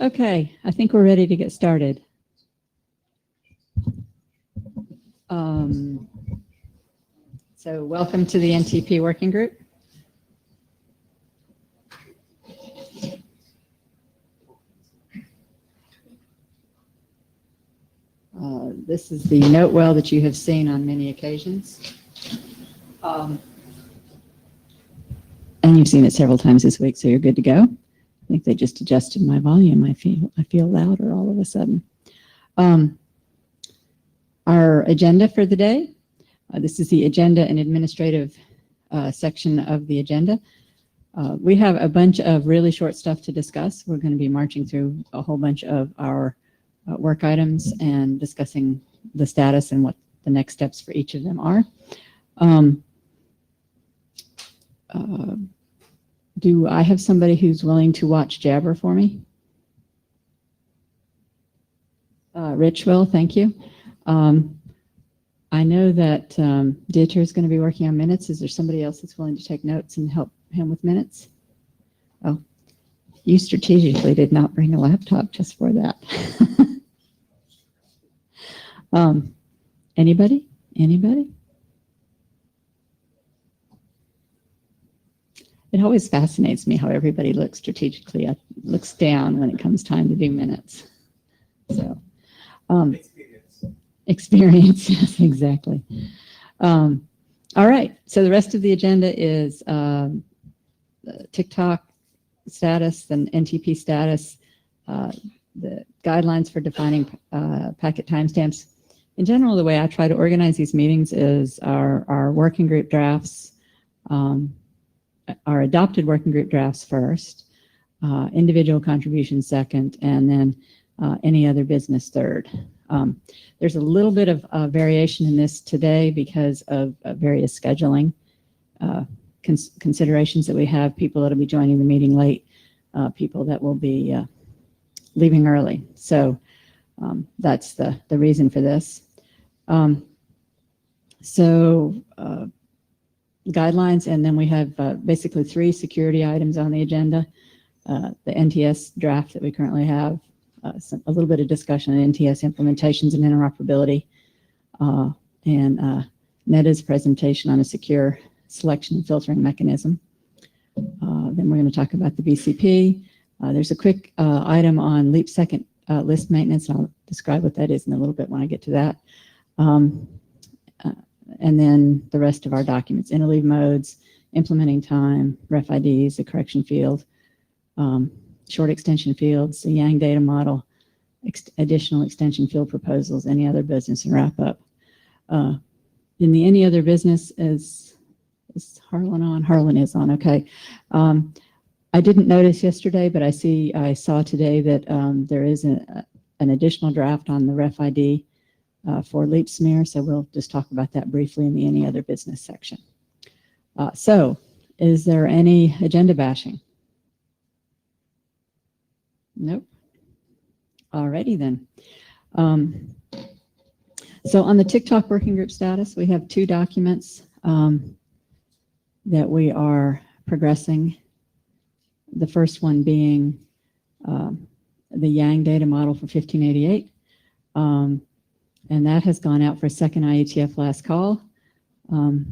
Okay, I think we're ready to get started. So welcome to the NTP Working Group. This is the note well that you have seen on many occasions. And you've seen it several times this week, so you're good to go. I think they just adjusted my volume. I feel louder all of a sudden. Our agenda for the day. This is the agenda and administrative section of the agenda. We have a bunch of really short stuff to discuss. We're going to be marching through a whole bunch of our work items and discussing the status and what the next steps for each of them are. Do I have somebody who's willing to watch Jabber for me? Rich will, thank you. I know that Dieter is going to be working on minutes. Is there somebody else that's willing to take notes and help him with minutes? Oh, you strategically did not bring a laptop just for that. Anybody? Anybody? It always fascinates me how everybody looks strategically, looks down when it comes time to do minutes. So, experience, yes, exactly. All right, so the rest of the agenda is TikTok status and NTP status, the guidelines for defining packet timestamps. In general, the way I try to organize these meetings is our working group drafts, our adopted working group drafts first, individual contributions second, and then any other business third. There's a little bit of variation in this today because of various scheduling considerations that we have, people that will be joining the meeting late, people that will be leaving early. So that's the reason for this. Guidelines, and then we have basically 3 security items on the agenda. The NTS draft that we currently have, a little bit of discussion on NTS implementations and interoperability, and NETA's presentation on a secure selection and filtering mechanism. Then we're going to talk about the BCP. There's a quick item on leap second list maintenance, and I'll describe what that is in a little bit when I get to that. And then the rest of our documents, interleave modes, implementing time, ref IDs, the correction field, short extension fields, the Yang data model, additional extension field proposals, any other business, and wrap up. In the any other business, is Harlan on? Harlan is on, okay. I didn't notice yesterday, but I saw today that there is an additional draft on the ref ID for leap smear, so we'll just talk about that briefly in the any other business section. So is there any agenda bashing? Nope. Alrighty then. So on the TikTok working group status, we have 2 documents that we are progressing. The first one being the Yang data model for 1588. And that has gone out for a second IETF last call. Go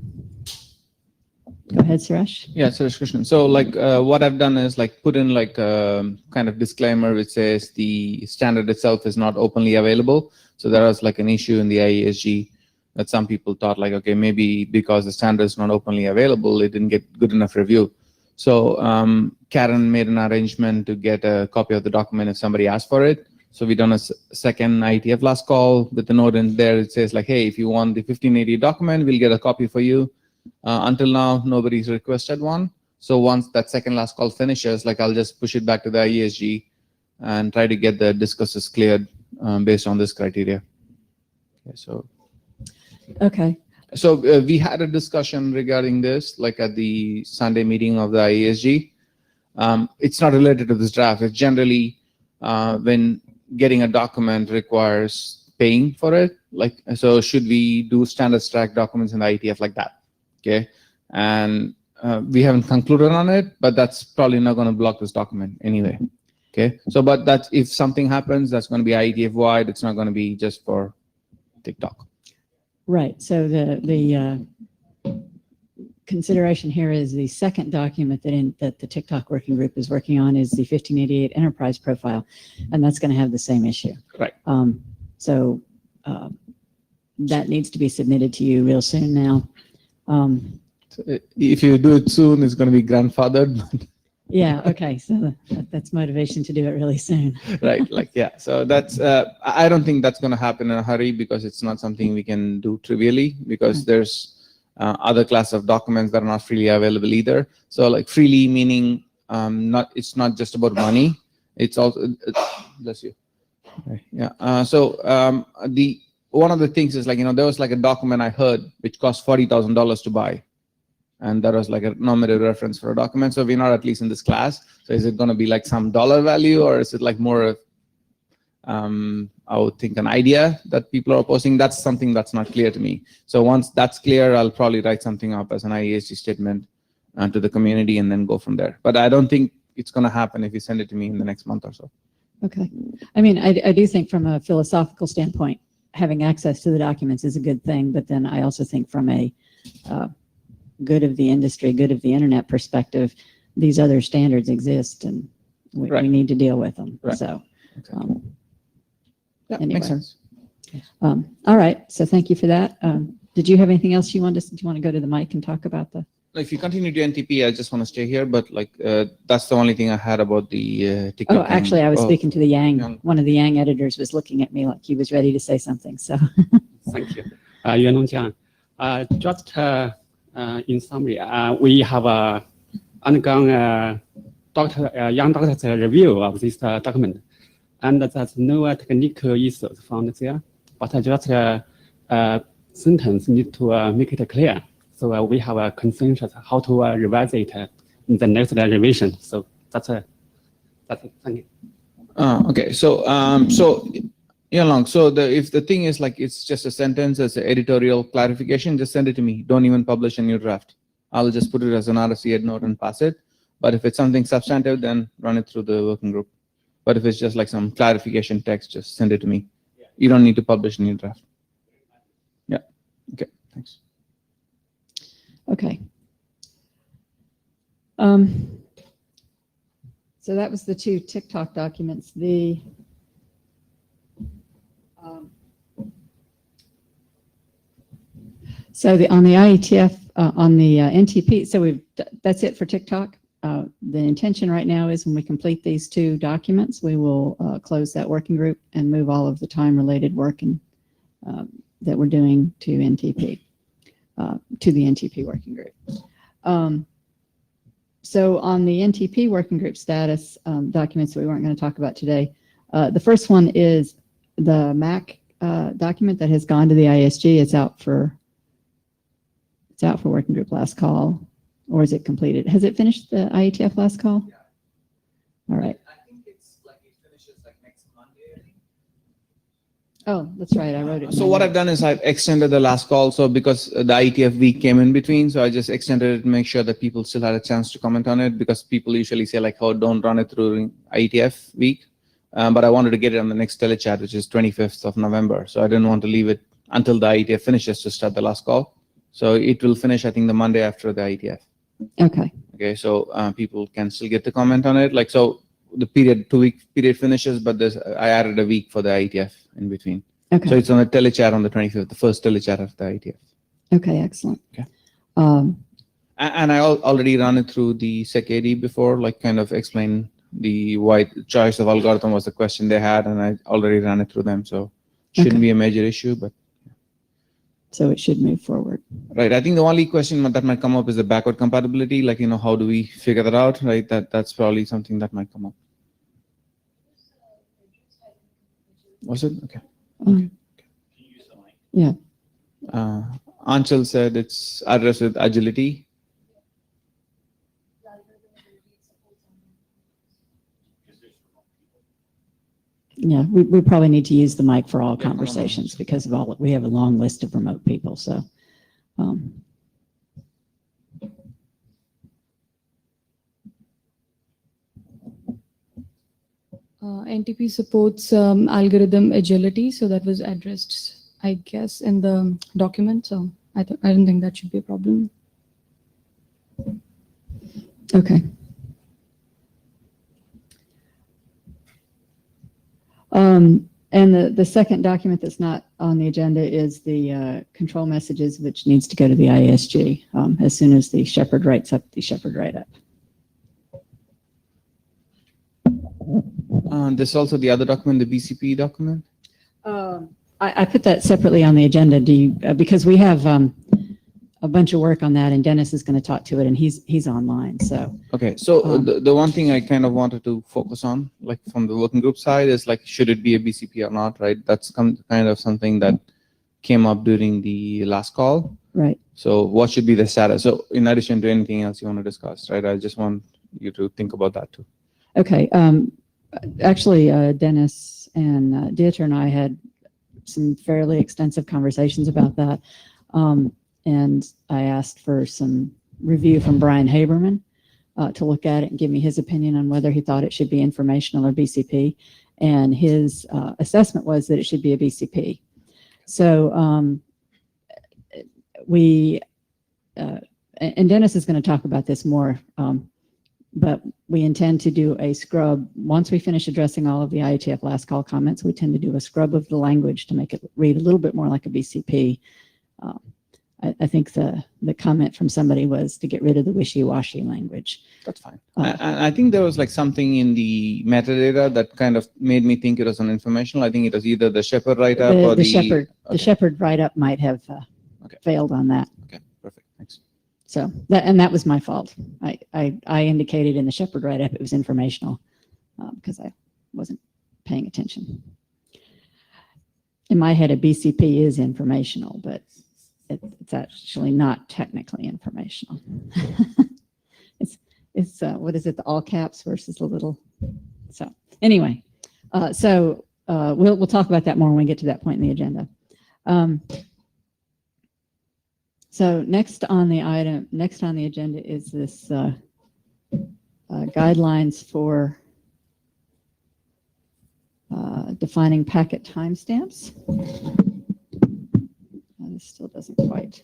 ahead, Suresh. Yeah, Suresh Krishnan. So like what I've done is like put in like a kind of disclaimer which says the standard itself is not openly available. So there was like an issue in the IESG that some people thought like, okay, maybe because the standard is not openly available, it didn't get good enough review. So Karen made an arrangement to get a copy of the document if somebody asked for it. So we done a second IETF last call with the note in there. It says like, hey, if you want the 1580 document, we'll get a copy for you. Until now, nobody's requested one. So once that second last call finishes, like I'll just push it back to the IESG and try to get the discusses cleared based on this criteria. Okay. So we had a discussion regarding this, like at the Sunday meeting of the IESG. It's not related to this draft. It's generally when getting a document requires paying for it. Like, so should we do standard stack documents in the IETF like that? Okay. And we haven't concluded on it, but that's probably not going to block this document anyway. Okay, so but that's if something happens, that's going to be IETF wide. It's not going to be just for TikTok. Right. So the consideration here is the second document that the TikTok working group is working on is the 1588 enterprise profile, and that's going to have the same issue. Right. So that needs to be submitted to you real soon now. So if you do it soon, it's going to be grandfathered. Yeah. Okay. So that's motivation to do it really soon. Right. Like, yeah. So that's, I don't think that's going to happen in a hurry because it's not something we can do trivially because there's other class of documents that are not freely available either. So like freely meaning it's not just about money. It's also, bless you. Okay. Yeah. So one of the things is like, there was like a document I heard which cost $40,000 to buy. And that was like a normative reference for a document. So we're not at least in this class. So is it going to be like some dollar value or is it like more of, I would think an idea that people are posting? That's something that's not clear to me. So once that's clear, I'll probably write something up as an IESG statement to the community and then go from there. But I don't think it's going to happen if you send it to me in the next month or so. Okay. I mean, I do think from a philosophical standpoint, having access to the documents is a good thing. But then I also think from a good of the industry, good of the internet perspective, these other standards exist and we need to deal with them. Right. So, Exactly. Yeah, anyway. makes sense. All right. So thank you for that. Did you have anything else you want to, do you want to go to the mic and talk about the? If you continue to NTP, I just want to stay here, but like that's the only thing I had about the TikTok. Oh, actually, I was speaking to the Yang. Yang. One of the Yang editors was looking at me like he was ready to say something. So. Thank you. Yuan Longjiang. Just in summary, we have undergone young doctor's review of this document, and there's no technical issues found there, but just sentence need to make it clear. So we have a consensus how to revise it in the next revision. So that's it. Thank you. Okay, so so if the thing is like it's just a sentence as an editorial clarification, just send it to me. Don't even publish a new draft. I'll just put it as an RFC head note and pass it. But if it's something substantive, then run it through the working group. But if it's just like some clarification text, just send it to me. You don't need to publish a new draft. Yeah. Okay. Thanks. Okay. So that was the two TikTok documents. On the IETF, on the NTP, so that's it for TikTok. The intention right now is when we complete these two documents, we will close that working group and move all of the time-related work that we're doing to NTP, to the NTP working group. So on the NTP working group status documents that we weren't going to talk about today, the first one is the MAC document that has gone to the ISG. It's out for working group last call, or is it completed? Has it finished the IETF last call? Yeah. All right. I think it's like it finishes like next Monday, I think. Oh, that's right. I wrote it. So what I've done is I've extended the last call. So because the IETF week came in between, so I just extended it to make sure that people still had a chance to comment on it, because people usually say like, oh, don't run it through IETF week. But I wanted to get it on the next telechat, which is 25th of November. So I didn't want to leave it until the IETF finishes to start the last call. So it will finish, I think, the Monday after the IETF. Okay. Okay, so people can still get to comment on it. Like, so the period, 2-week period finishes, but I added a week for the IETF in between. Okay. So it's on the telechat on the 25th, the first telechat of the IETF. Okay. Excellent. Okay. And I already ran it through the SecAD before, like kind of explain the why choice of algorithm was the question they had, and I already ran it through them. So shouldn't be a major issue, but. So it should move forward. Right. I think the only question that might come up is the backward compatibility. Like, how do we figure that out? Right. That's probably something that might come up. Was it? Okay. Okay. Yeah. Anshul said it's addressed with agility. Yeah, we probably need to use the mic for all conversations because of we have a long list of remote people. So, NTP supports algorithm agility, so that was addressed, I guess, in the document. So I don't think that should be a problem. Okay. And the second document that's not on the agenda is the control messages, which needs to go to the IESG as soon as the Shepherd writes up the Shepherd write-up. There's also the other document, the BCP document. I put that separately on the agenda. Do you, because we have a bunch of work on that, and Dennis is going to talk to it, and he's online. So Okay, so the one thing I kind of wanted to focus on, like from the working group side, is like, should it be a BCP or not, right? That's kind of something that came up during the last call. right. So what should be the status? So in addition to anything else you want to discuss, right? I just want you to think about that too. Okay. Actually, Dennis and Dieter and I had some fairly extensive conversations about that. And I asked for some review from Brian Haberman to look at it and give me his opinion on whether he thought it should be informational or BCP. And his assessment was that it should be a BCP. So and Dennis is going to talk about this more, but we intend to do a scrub. Once we finish addressing all of the IETF last call comments, we tend to do a scrub of the language to make it read a little bit more like a BCP. I think the comment from somebody was to get rid of the wishy-washy language. That's fine. I think there was like something in the metadata that kind of made me think it was an informational. I think it was either the Shepherd write-up or the Shepherd. Okay. The Shepherd write-up might have failed on that. Okay, perfect. Thanks. So that was my fault. I indicated in the Shepherd write-up it was informational because I wasn't paying attention. In my head, a BCP is informational, but it's actually not technically informational. it's what is it? The all caps versus the little. So anyway, we'll talk about that more when we get to that point in the agenda. So next on the agenda is this guidelines for defining packet timestamps. This still doesn't quite.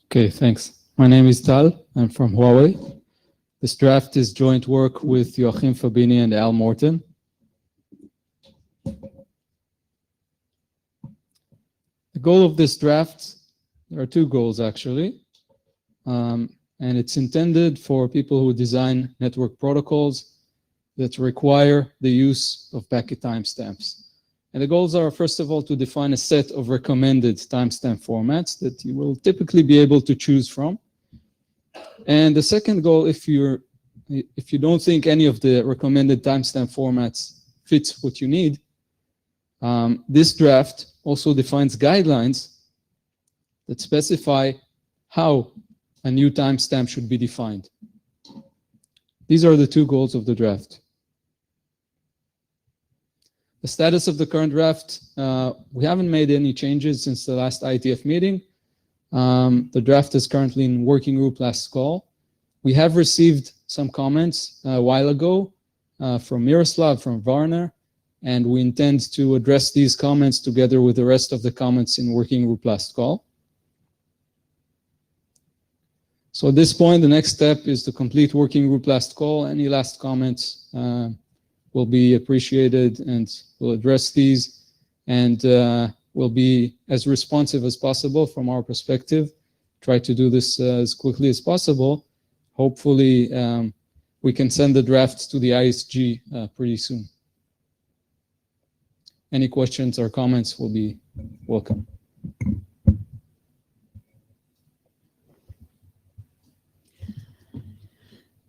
Okay, thanks. My name is Tal. I'm from Huawei. This draft is joint work with Joachim Fabini and Al Morton. The goal of this draft, there are two goals actually, and it's intended for people who design network protocols that require the use of packet timestamps. And the goals are, first of all, to define a set of recommended timestamp formats that you will typically be able to choose from. And the second goal, if you don't think any of the recommended timestamp formats fits what you need, this draft also defines guidelines that specify how a new timestamp should be defined. These are the two goals of the draft. The status of the current draft, we haven't made any changes since the last IETF meeting. The draft is currently in working group last call. We have received some comments a while ago from Miroslav, from Varner, and we intend to address these comments together with the rest of the comments in working group last call. So at this point, the next step is to complete working group last call. Any last comments will be appreciated, and we'll address these, and we'll be as responsive as possible from our perspective. Try to do this as quickly as possible. Hopefully, we can send the draft to the ISG pretty soon. Any questions or comments will be welcome.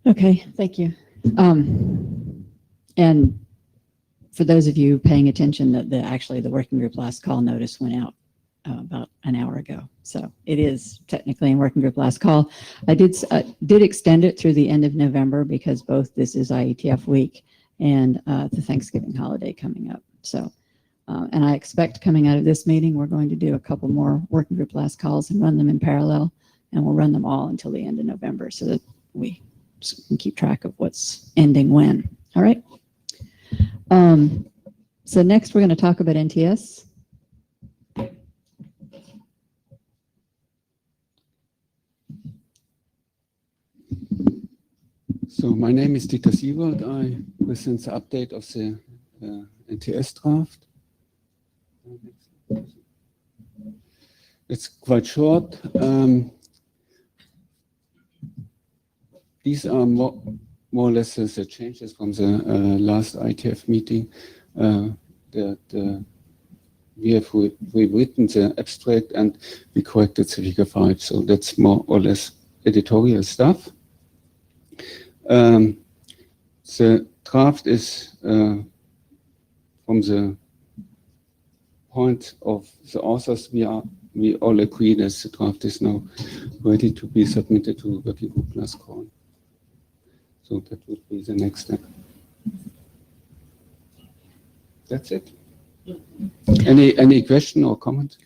Okay, thank you. And for those of you paying attention, actually the working group last call notice went out about an hour ago. So it is technically in working group last call. I did extend it through the end of November because both this is IETF week and the Thanksgiving holiday coming up. So, and I expect coming out of this meeting, we're going to do a couple more working group last calls and run them in parallel, and we'll run them all until the end of November so that we can keep track of what's ending when. All right. So next we're going to talk about NTS. So my name is Dieter Siewert. I present the update of the NTS draft. It's quite short. These are more or less the changes from the last IETF meeting. We have rewritten the abstract and we corrected the figure 5. So that's more or less editorial stuff. The draft is from the point of the authors. We all agree that the draft is now ready to be submitted to working group last call. So that would be the next step. That's it. Any question or comment?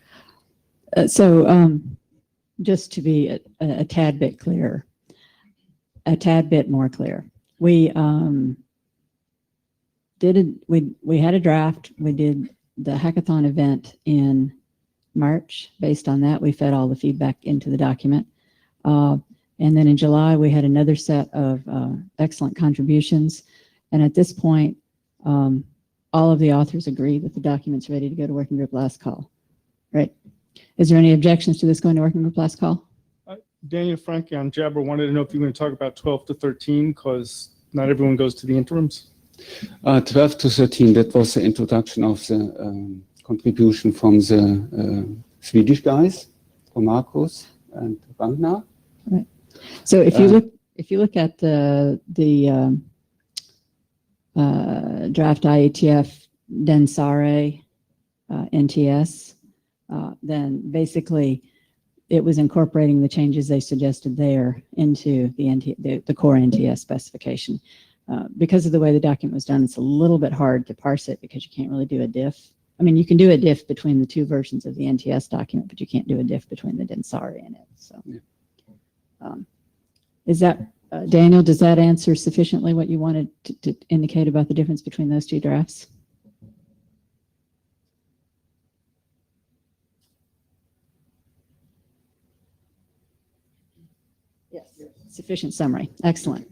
Just to be a tad bit clearer, a tad bit more clear, we had a draft. We did the hackathon event in March. Based on that, we fed all the feedback into the document. And then in July, we had another set of excellent contributions. And at this point, all of the authors agree that the document's ready to go to working group last call, right? Is there any objections to this going to working group last call? Daniel Franke on Jabber wanted to know if you were going to talk about 12 to 13 because not everyone goes to the interims. 12 to 13, that was the introduction of the contribution from the Swedish guys, from Marcus and Ragnar. Right. So if you look at the draft IETF Densare NTS, then basically it was incorporating the changes they suggested there into the core NTS specification. Because of the way the document was done, it's a little bit hard to parse it because you can't really do a diff. I mean, you can do a diff between the two versions of the NTS document, but you can't do a diff between the Densare and it. So, is that Daniel? Does that answer sufficiently what you wanted to indicate about the difference between those two drafts? Yes. Sufficient summary. Excellent.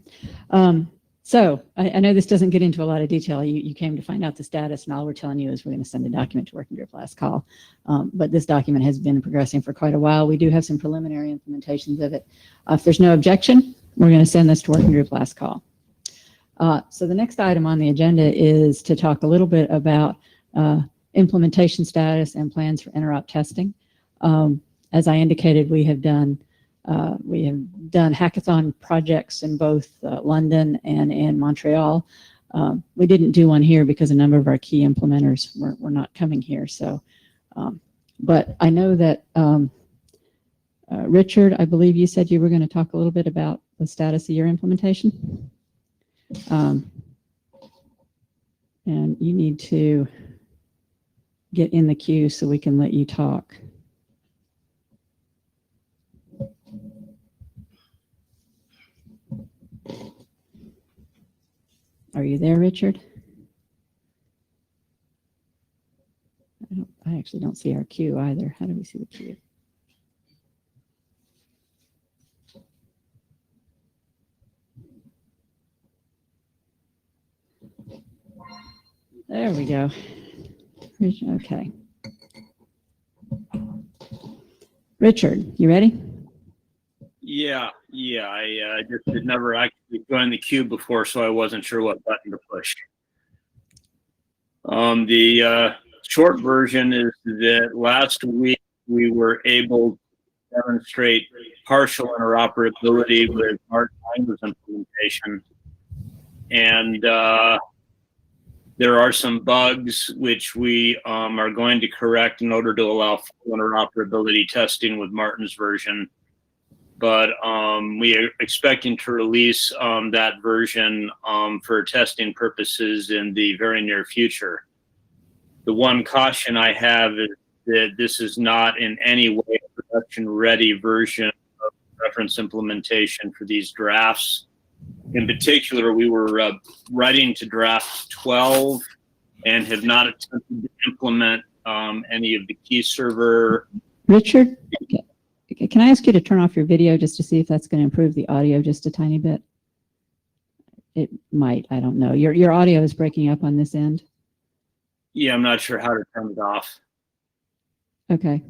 So I know this doesn't get into a lot of detail. You came to find out the status, and all we're telling you is we're going to send a document to working group last call. But this document has been progressing for quite a while. We do have some preliminary implementations of it. If there's no objection, we're going to send this to working group last call. So the next item on the agenda is to talk a little bit about implementation status and plans for interop testing. As I indicated, we have done hackathon projects in both London and in Montreal. We didn't do one here because a number of our key implementers were not coming here. So, but I know that Richard, I believe you said you were going to talk a little bit about the status of your implementation. And you need to get in the queue so we can let you talk. Are you there, Richard? I actually don't see our queue either. How do we see the queue? There we go. Okay. Richard, you ready? Yeah. I just had never actually joined the queue before, so I wasn't sure what button to push. The short version is that last week we were able to demonstrate partial interoperability with Martin Langer's implementation. And there are some bugs which we are going to correct in order to allow full interoperability testing with Martin's version. But we are expecting to release that version for testing purposes in the very near future. The one caution I have is that this is not in any way a production-ready version of reference implementation for these drafts. In particular, we were writing to draft 12 and have not attempted to implement any of the key server. Richard, can I ask you to turn off your video just to see if that's going to improve the audio just a tiny bit? It might, I don't know. Your audio is breaking up on this end. Yeah, I'm not sure how to turn it off. Okay.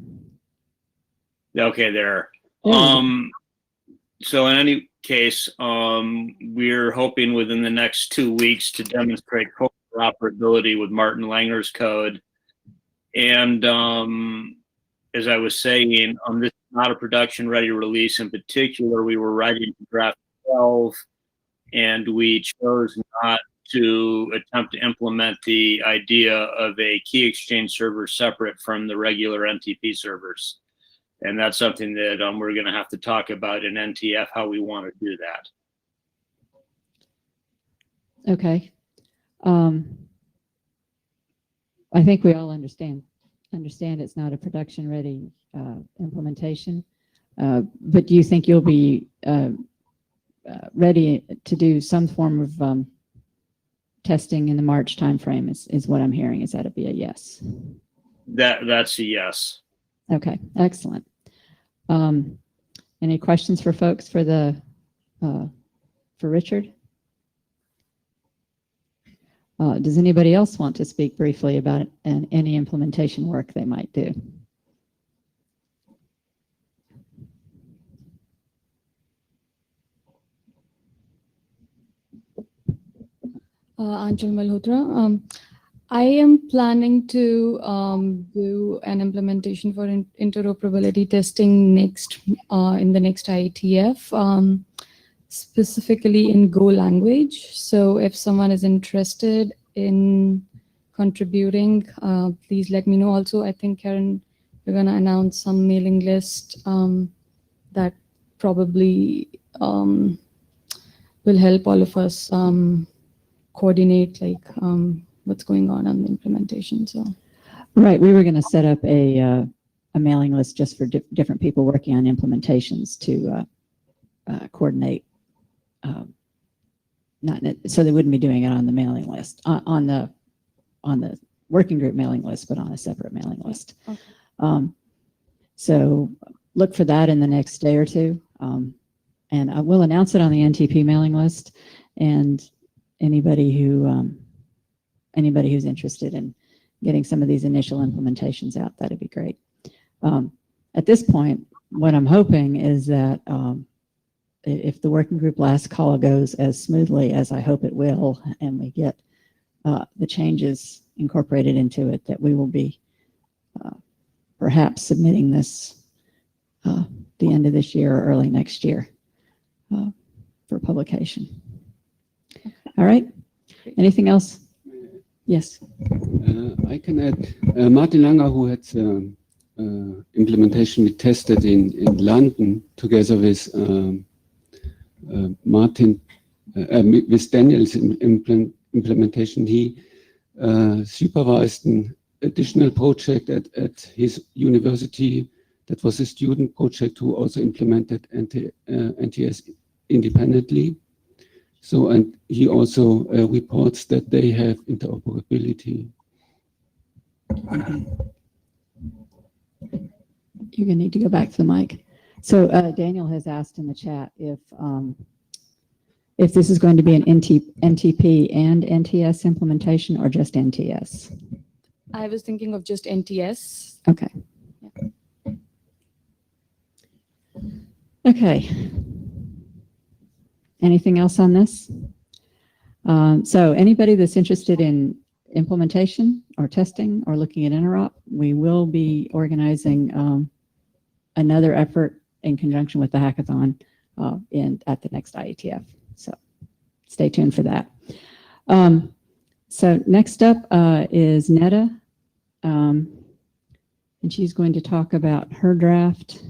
Okay, there. There you So in any case, we're hoping within the next 2 weeks to demonstrate interoperability with Martin Langer's code. And as I was saying, this is not a production ready release. In particular, we were writing draft 12, and we chose not to attempt to implement the idea of a key exchange server separate from the regular NTP servers. And that's something that we're going to have to talk about in NTF, how we want to do that. Okay. I think we all understand it's not a production ready implementation. But do you think you'll be ready to do some form of testing in the March timeframe is what I'm hearing. Is that be a yes? That's a yes. Okay, excellent. Any questions for folks for Richard? Does anybody else want to speak briefly about any implementation work they might do? Anjal Malhotra. I am planning to do an implementation for interoperability testing next in the next IETF, specifically in Go language. So if someone is interested in contributing, please let me know. Also, I think, Karen, we're going to announce some mailing list that probably will help all of us coordinate what's going on the implementation. So, right, we were going to set up a mailing list just for different people working on implementations to coordinate. So they wouldn't be doing it on the mailing list, on the working group mailing list, but on a separate mailing list. okay. So look for that in the next day or two, and I will announce it on the NTP mailing list. And anybody who's interested in getting some of these initial implementations out, that'd be great. At this point, what I'm hoping is that if the working group last call goes as smoothly as I hope it will, and we get the changes incorporated into it, that we will be perhaps submitting this the end of this year or early next year for publication. All right. Anything else? Yes. I can add Martin Langer, who had implementation we tested in London together with Martin, with Daniel's implementation. He supervised an additional project at his university that was a student project who also implemented NTS independently. So, and he also reports that they have interoperability. You're going to need to go back to the mic. So Daniel has asked in the chat if this is going to be an NTP and NTS implementation or just NTS. I was thinking of just NTS. Okay. Okay. Anything else on this? So anybody that's interested in implementation or testing or looking at interop, we will be organizing another effort in conjunction with the hackathon at the next IETF. So stay tuned for that. So next up is Netta, and she's going to talk about her draft.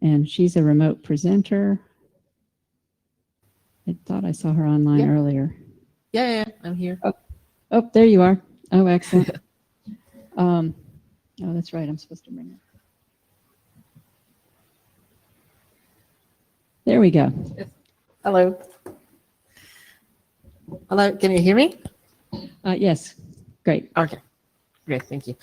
And she's a remote presenter. I thought I saw her online earlier. Yeah, I'm here. Oh, there you are. Oh, excellent. Oh, that's right. I'm supposed to bring it. There we go. Hello. Hello, can you hear me? Yes, great. Okay, great, thank you.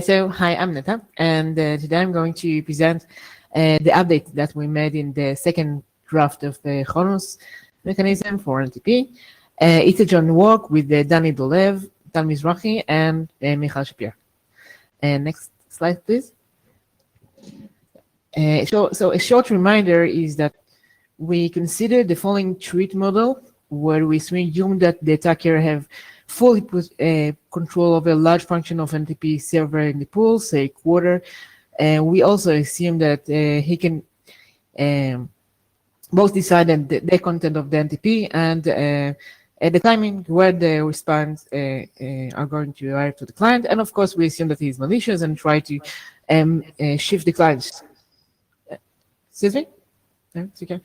So, hi, I'm Neta, and today I'm going to present the update that we made in the second draft of the Chronus mechanism for NTP. It's a joint work with Dani Dolev, Tal Mizrahi, and Michal Shapir. Next slide, please. So a short reminder is that we consider the following treat model, where we assume that the attacker have full control of a large function of NTP server in the pool, say quarter. And we also assume that he can both decide the content of the NTP and at the timing where the response are going to arrive to the client. And of course, we assume that he is malicious and try to shift the clients. Excuse me? No, it's okay.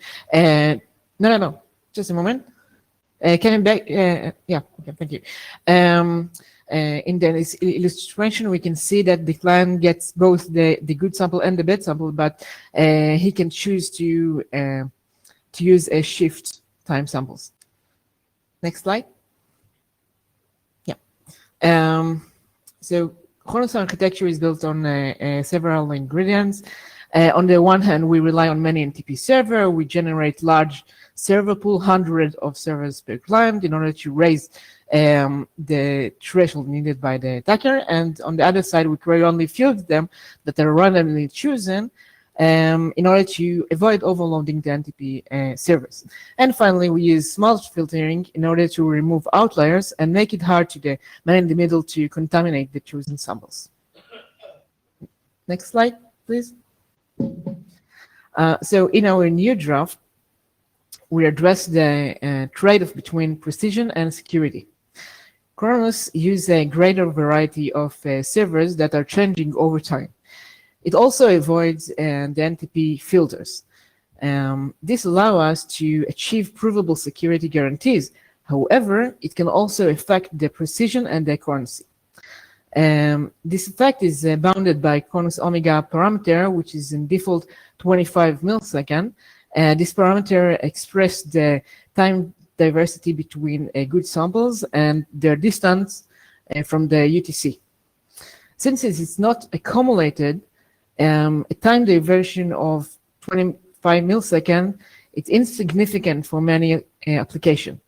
No. Just a moment. Can you back? Yeah, okay, thank you. In this illustration, we can see that the client gets both the good sample and the bad sample, but he can choose to use a shift time samples. Next slide. Yeah. So Chronus architecture is built on several ingredients. On the one hand, we rely on many NTP server. We generate large server pool, hundreds of servers per client in order to raise the threshold needed by the attacker. And on the other side, we create only few of them that are randomly chosen in order to avoid overloading the NTP servers. And finally, we use smart filtering in order to remove outliers and make it hard to the man in the middle to contaminate the chosen samples. Next slide, please. So in our new draft, we address the trade-off between precision and security. Chronus uses a greater variety of servers that are changing over time. It also avoids the NTP filters. This allows us to achieve provable security guarantees. However, it can also affect the precision and the accuracy. This effect is bounded by Chronus omega parameter, which is in default 25 milliseconds. This parameter expresses the time diversity between good samples and their distance from the UTC. Since it is not accumulated, a time diversion of 25 milliseconds, it's insignificant for many applications.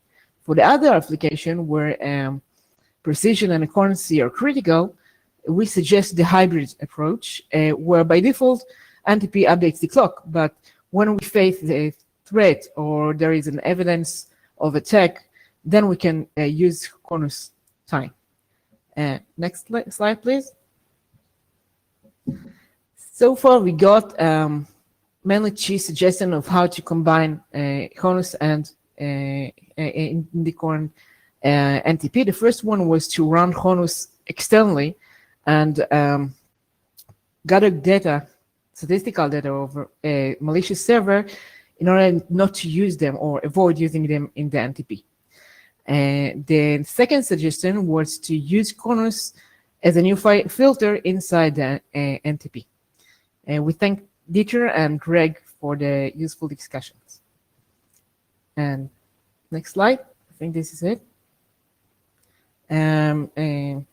For the other application where precision and accuracy are critical, we suggest the hybrid approach, where by default, NTP updates the clock, but when we face a threat or there is an evidence of attack, then we can use Chronus time. Next slide, please. So far, we got mainly two suggestions of how to combine Chronus and in the current NTP. The first one was to run Chronus externally and gather data, statistical data over a malicious server in order not to use them or avoid using them in the NTP. The second suggestion was to use Chronus as a new filter inside the NTP. We thank Dieter and Greg for the useful discussions. And next slide, I think this is it.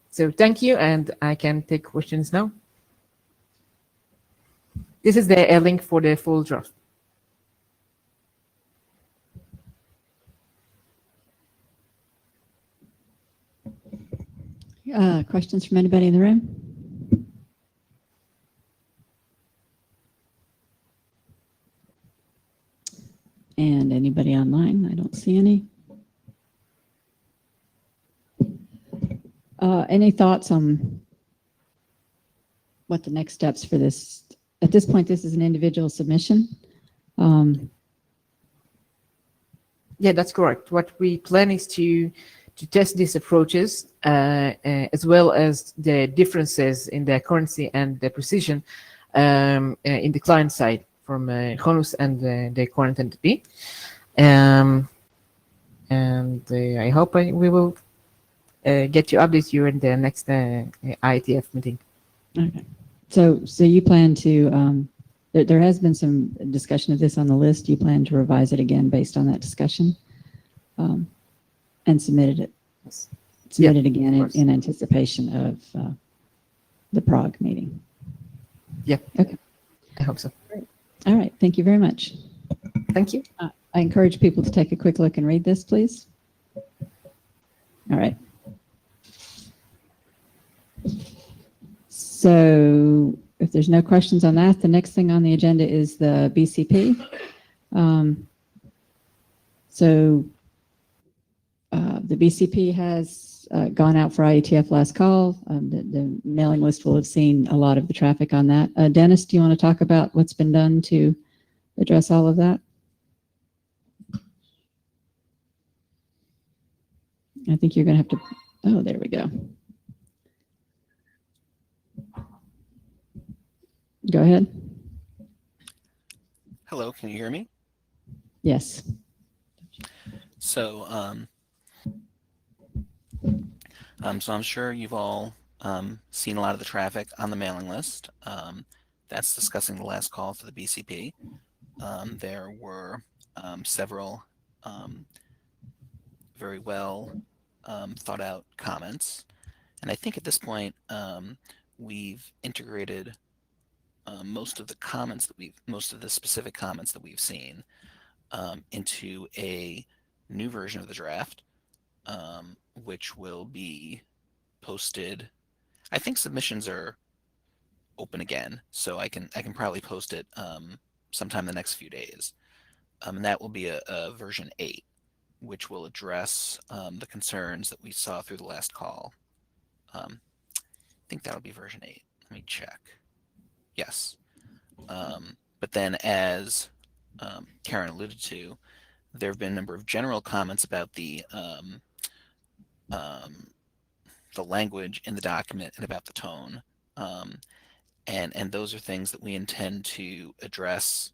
So thank you, and I can take questions now. This is the link for the full draft. Questions from anybody in the room? And anybody online? I don't see any. Any thoughts on what the next steps for this? At this point, this is an individual submission. Yeah, that's correct. What we plan is to test these approaches as well as the differences in the accuracy and the precision in the client side from Chronus and the current NTP. And I hope we will get to update you in the next IETF meeting. Okay. So you plan to, there has been some discussion of this on the list. You plan to revise it again based on that discussion? And submitted it. Yes. Submitted again course. in anticipation of the Prague meeting. I hope so. All right. Thank you very much. Thank you. I encourage people to take a quick look and read this, please. All right. So if there's no questions on that, the next thing on the agenda is the BCP. The BCP has gone out for IETF last call. The mailing list will have seen a lot of the traffic on that. Dennis, do you want to talk about what's been done to address all of that? I think you're going to have to, oh, there we go. Go ahead. Hello, can you hear me? Yes. So, so I'm sure you've all seen a lot of the traffic on the mailing list. That's discussing the last call for the BCP. There were several very well thought out comments. And I think at this point, we've integrated most of the specific comments that we've seen into a new version of the draft, which will be posted. I think submissions are open again, so I can probably post it sometime the next few days. And that will be a version 8, which will address the concerns that we saw through the last call. I think that'll be version 8. Let me check. Yes. But then, as Karen alluded to, there have been a number of general comments about the language in the document and about the tone. And those are things that we intend to address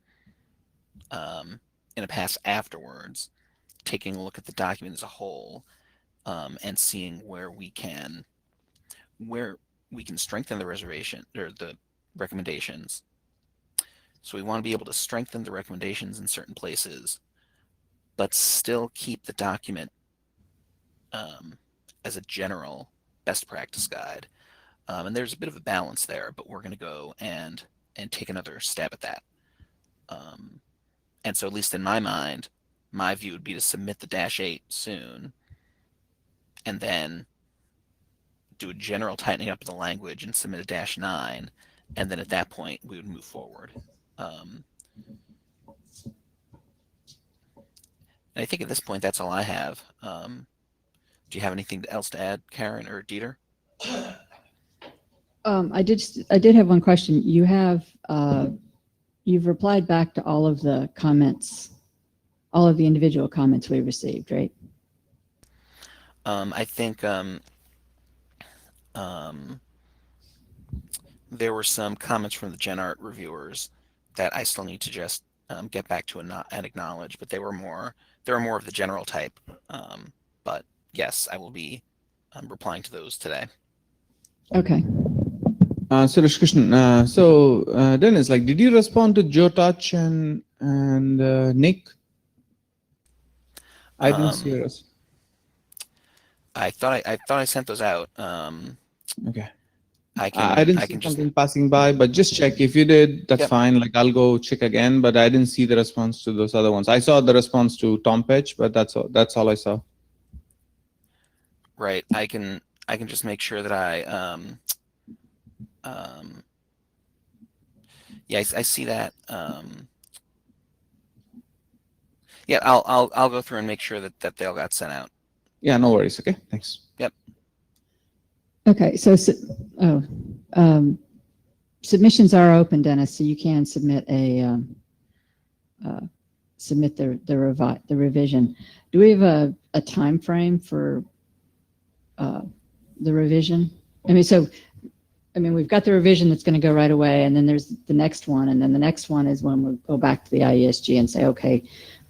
in a pass afterwards, taking a look at the document as a whole, and seeing where we can strengthen the reservation or the recommendations. So we want to be able to strengthen the recommendations in certain places, but still keep the document as a general best practice guide. And there's a bit of a balance there, but we're going to go and take another stab at that. And so, at least in my mind, my view would be to submit the -8 soon, and then do a general tightening up of the language and submit a -9, and then at that point we would move forward. And I think at this point that's all I have. Do you have anything else to add, Karen or Dieter? I did have one question. You've replied back to all of the comments, all of the individual comments we received, right? I think there were some comments from the GenArt reviewers that I still need to just get back to and acknowledge, but they were more of the general type. But yes, I will be replying to those today. Okay. So Krishnan, Dennis, did you respond to Joe Touch and Nick? I didn't see yours. I thought I sent those out. Okay. I didn't see something passing by, but just check. If you did, that's fine. I'll go check again, but I didn't see the response to those other ones. I saw the response to Tom Petch, but that's all I saw. Right. I can just make sure that I see that. Yeah, I'll go through and make sure that they all got sent out. Yeah, no worries. Okay, thanks. Yep. Okay, so submissions are open, Dennis, so you can submit the revision. Do we have a time frame for the revision? We've got the revision that's going to go right away, and then there's the next one, and then the next one is when we'll go back to the IESG and say, okay,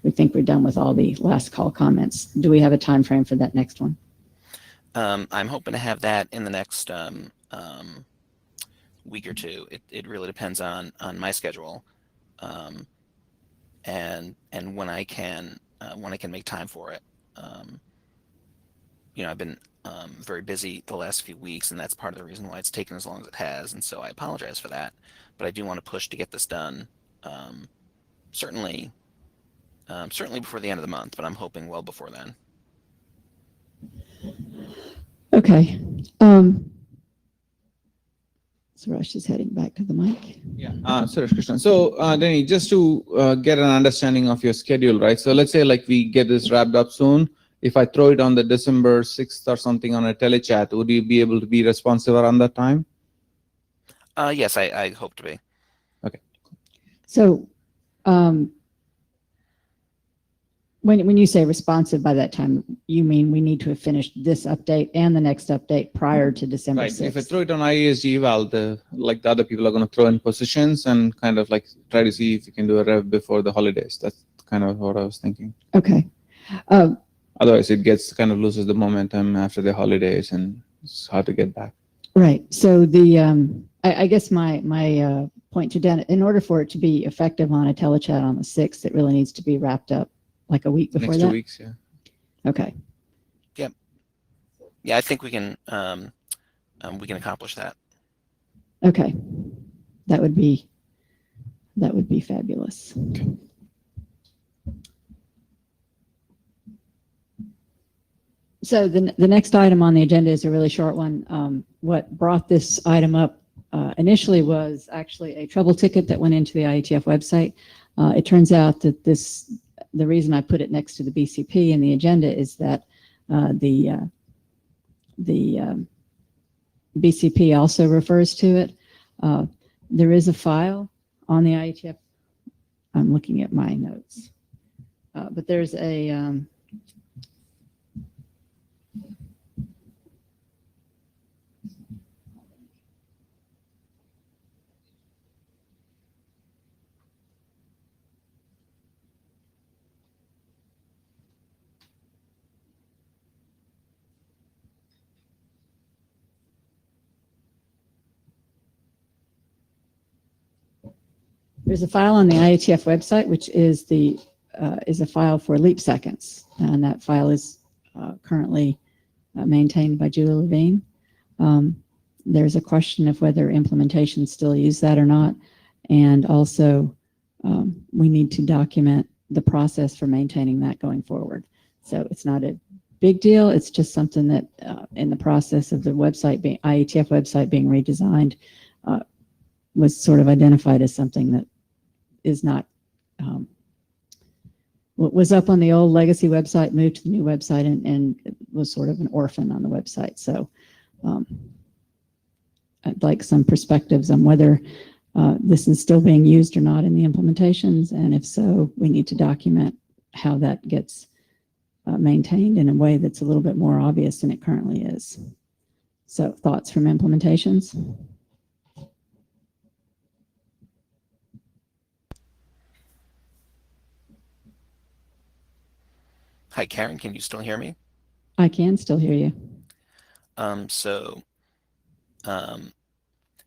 we think we're done with all the last call comments. Do we have a time frame for that next one? I'm hoping to have that in the next week or two. It really depends on my schedule, and when I can make time for it. I've been very busy the last few weeks, and that's part of the reason why it's taken as long as it has. And so I apologize for that, but I do want to push to get this done. Certainly, certainly before the end of the month, but I'm hoping well before then. Okay. Suresh is heading back to the mic. Yeah, Suresh Krishnan. So, Denny, just to get an understanding of your schedule, right? So let's say like we get this wrapped up soon. If I throw it on the December 6th or something on a telechat, would you be able to be responsive around that time? Yes, I hope to be. Okay. So when you say responsive by that time, you mean we need to have finished this update and the next update prior to December Right. 6th? If I throw it on IESG, well, the other people are going to throw in positions and kind of like try to see if you can do a rev before the holidays. That's kind of what I was thinking. Okay. Otherwise, it gets kind of loses the momentum after the holidays, and it's hard to get back. Right. So the I guess my point to Dan, in order for it to be effective on a telechat on the 6th, it really needs to be wrapped up like a week before Next that. 2 weeks, yeah. Okay. Yep. Yeah, I think we can accomplish that. Okay. That would be fabulous. Okay. So the next item on the agenda is a really short one. What brought this item up initially was actually a trouble ticket that went into the IETF website. It turns out that the reason I put it next to the BCP in the agenda is that the BCP also refers to it. There is a file on the IETF. I'm looking at my notes, but there's a there's a file on the IETF website, which is a file for leap seconds, and that file is currently maintained by Julie Levine. There's a question of whether implementations still use that or not, and also we need to document the process for maintaining that going forward. So it's not a big deal. It's just something that in the process of the website IETF website being redesigned was sort of identified as something that is not what was up on the old legacy website, moved to the new website, and was sort of an orphan on the website. So I'd like some perspectives on whether this is still being used or not in the implementations, and if so, we need to document how that gets maintained in a way that's a little bit more obvious than it currently is. So thoughts from implementations? Hi, Karen, can you still hear me? I can still hear you.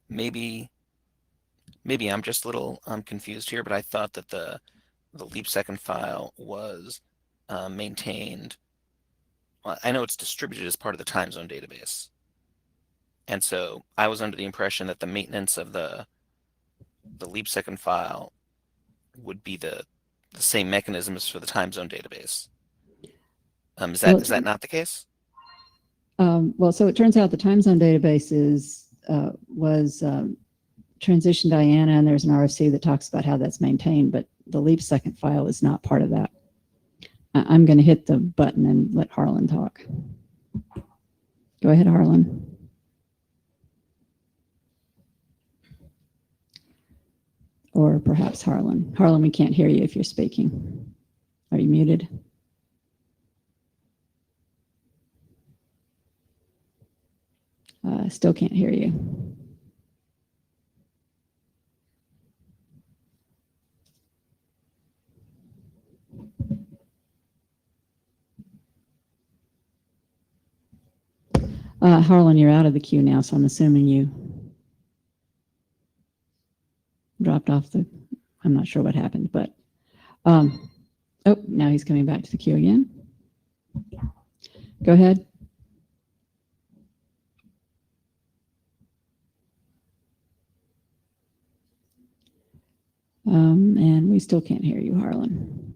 Maybe I'm just a little confused here, but I thought that the leap second file was maintained. Well, I know it's distributed as part of the time zone database, and so I was under the impression that the maintenance of the leap second file would be the same mechanism as for the time zone database. Is that not the case? Well, so it turns out the time zone database was transitioned to IANA, and there's an RFC that talks about how that's maintained, but the leap second file is not part of that. I'm going to hit the button and let Harlan talk. Go ahead, Harlan. Or perhaps Harlan. Harlan, we can't hear you if you're speaking. Are you muted? Still can't hear you. Harlan, you're out of the queue now, so I'm assuming you dropped off I'm not sure what happened, but, oh, now he's coming back to the queue again. Go ahead. And we still can't hear you, Harlan.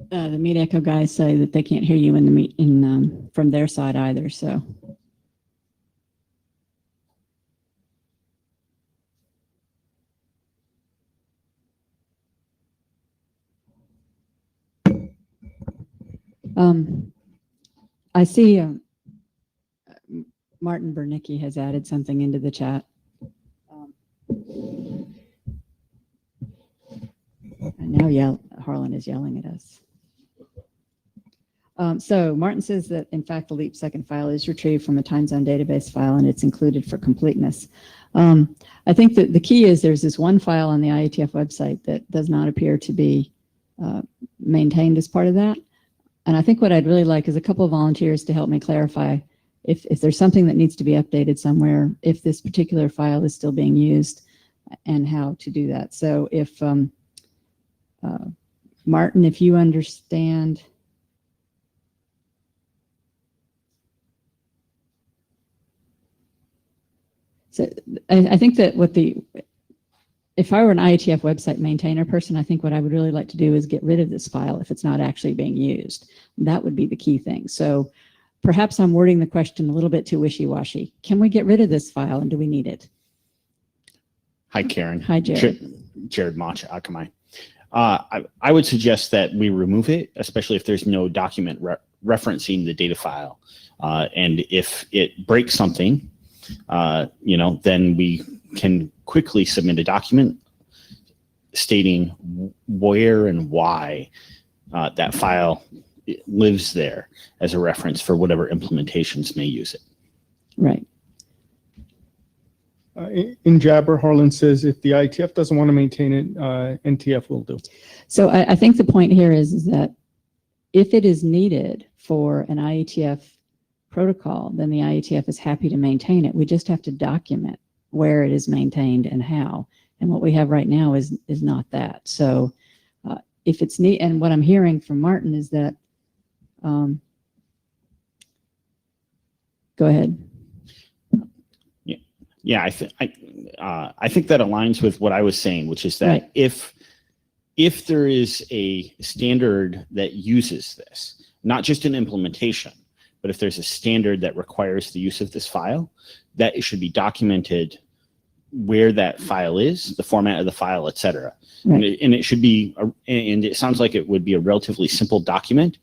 The Meet Echo guys say that they can't hear you in the from their side either. So. I see Martin Bernicki has added something into the chat. And now Harlan is yelling at us. So Martin says that, in fact, the leap second file is retrieved from a time zone database file, and it's included for completeness. I think that the key is there's this one file on the IETF website that does not appear to be maintained as part of that. And I think what I'd really like is a couple of volunteers to help me clarify if there's something that needs to be updated somewhere, if this particular file is still being used, and how to do that. So if, Martin, if you understand. So I think that if I were an IETF website maintainer person, I think what I would really like to do is get rid of this file if it's not actually being used. That would be the key thing. So perhaps I'm wording the question a little bit too wishy-washy. Can we get rid of this file, and do we need it? Hi, Karen. Hi, Jared. Jared Mach, Akamai. I would suggest that we remove it, especially if there's no document referencing the data file. And if it breaks something, then we can quickly submit a document stating where and why that file lives there as a reference for whatever implementations may use it. Right. In Jabber, Harlan says if the IETF doesn't want to maintain it, NTF will do. So I think the point here is that if it is needed for an IETF protocol, then the IETF is happy to maintain it. We just have to document where it is maintained and how. And what we have right now is not that. So if it's neat, and what I'm hearing from Martin is that, go ahead. Yeah, I think that aligns with what I was saying, which is that Right. if there is a standard that uses this, not just an implementation, but if there's a standard that requires the use of this file, that it should be documented where that file is, the format of the file, et cetera. Right. And it should be, and it sounds like it would be a relatively simple document.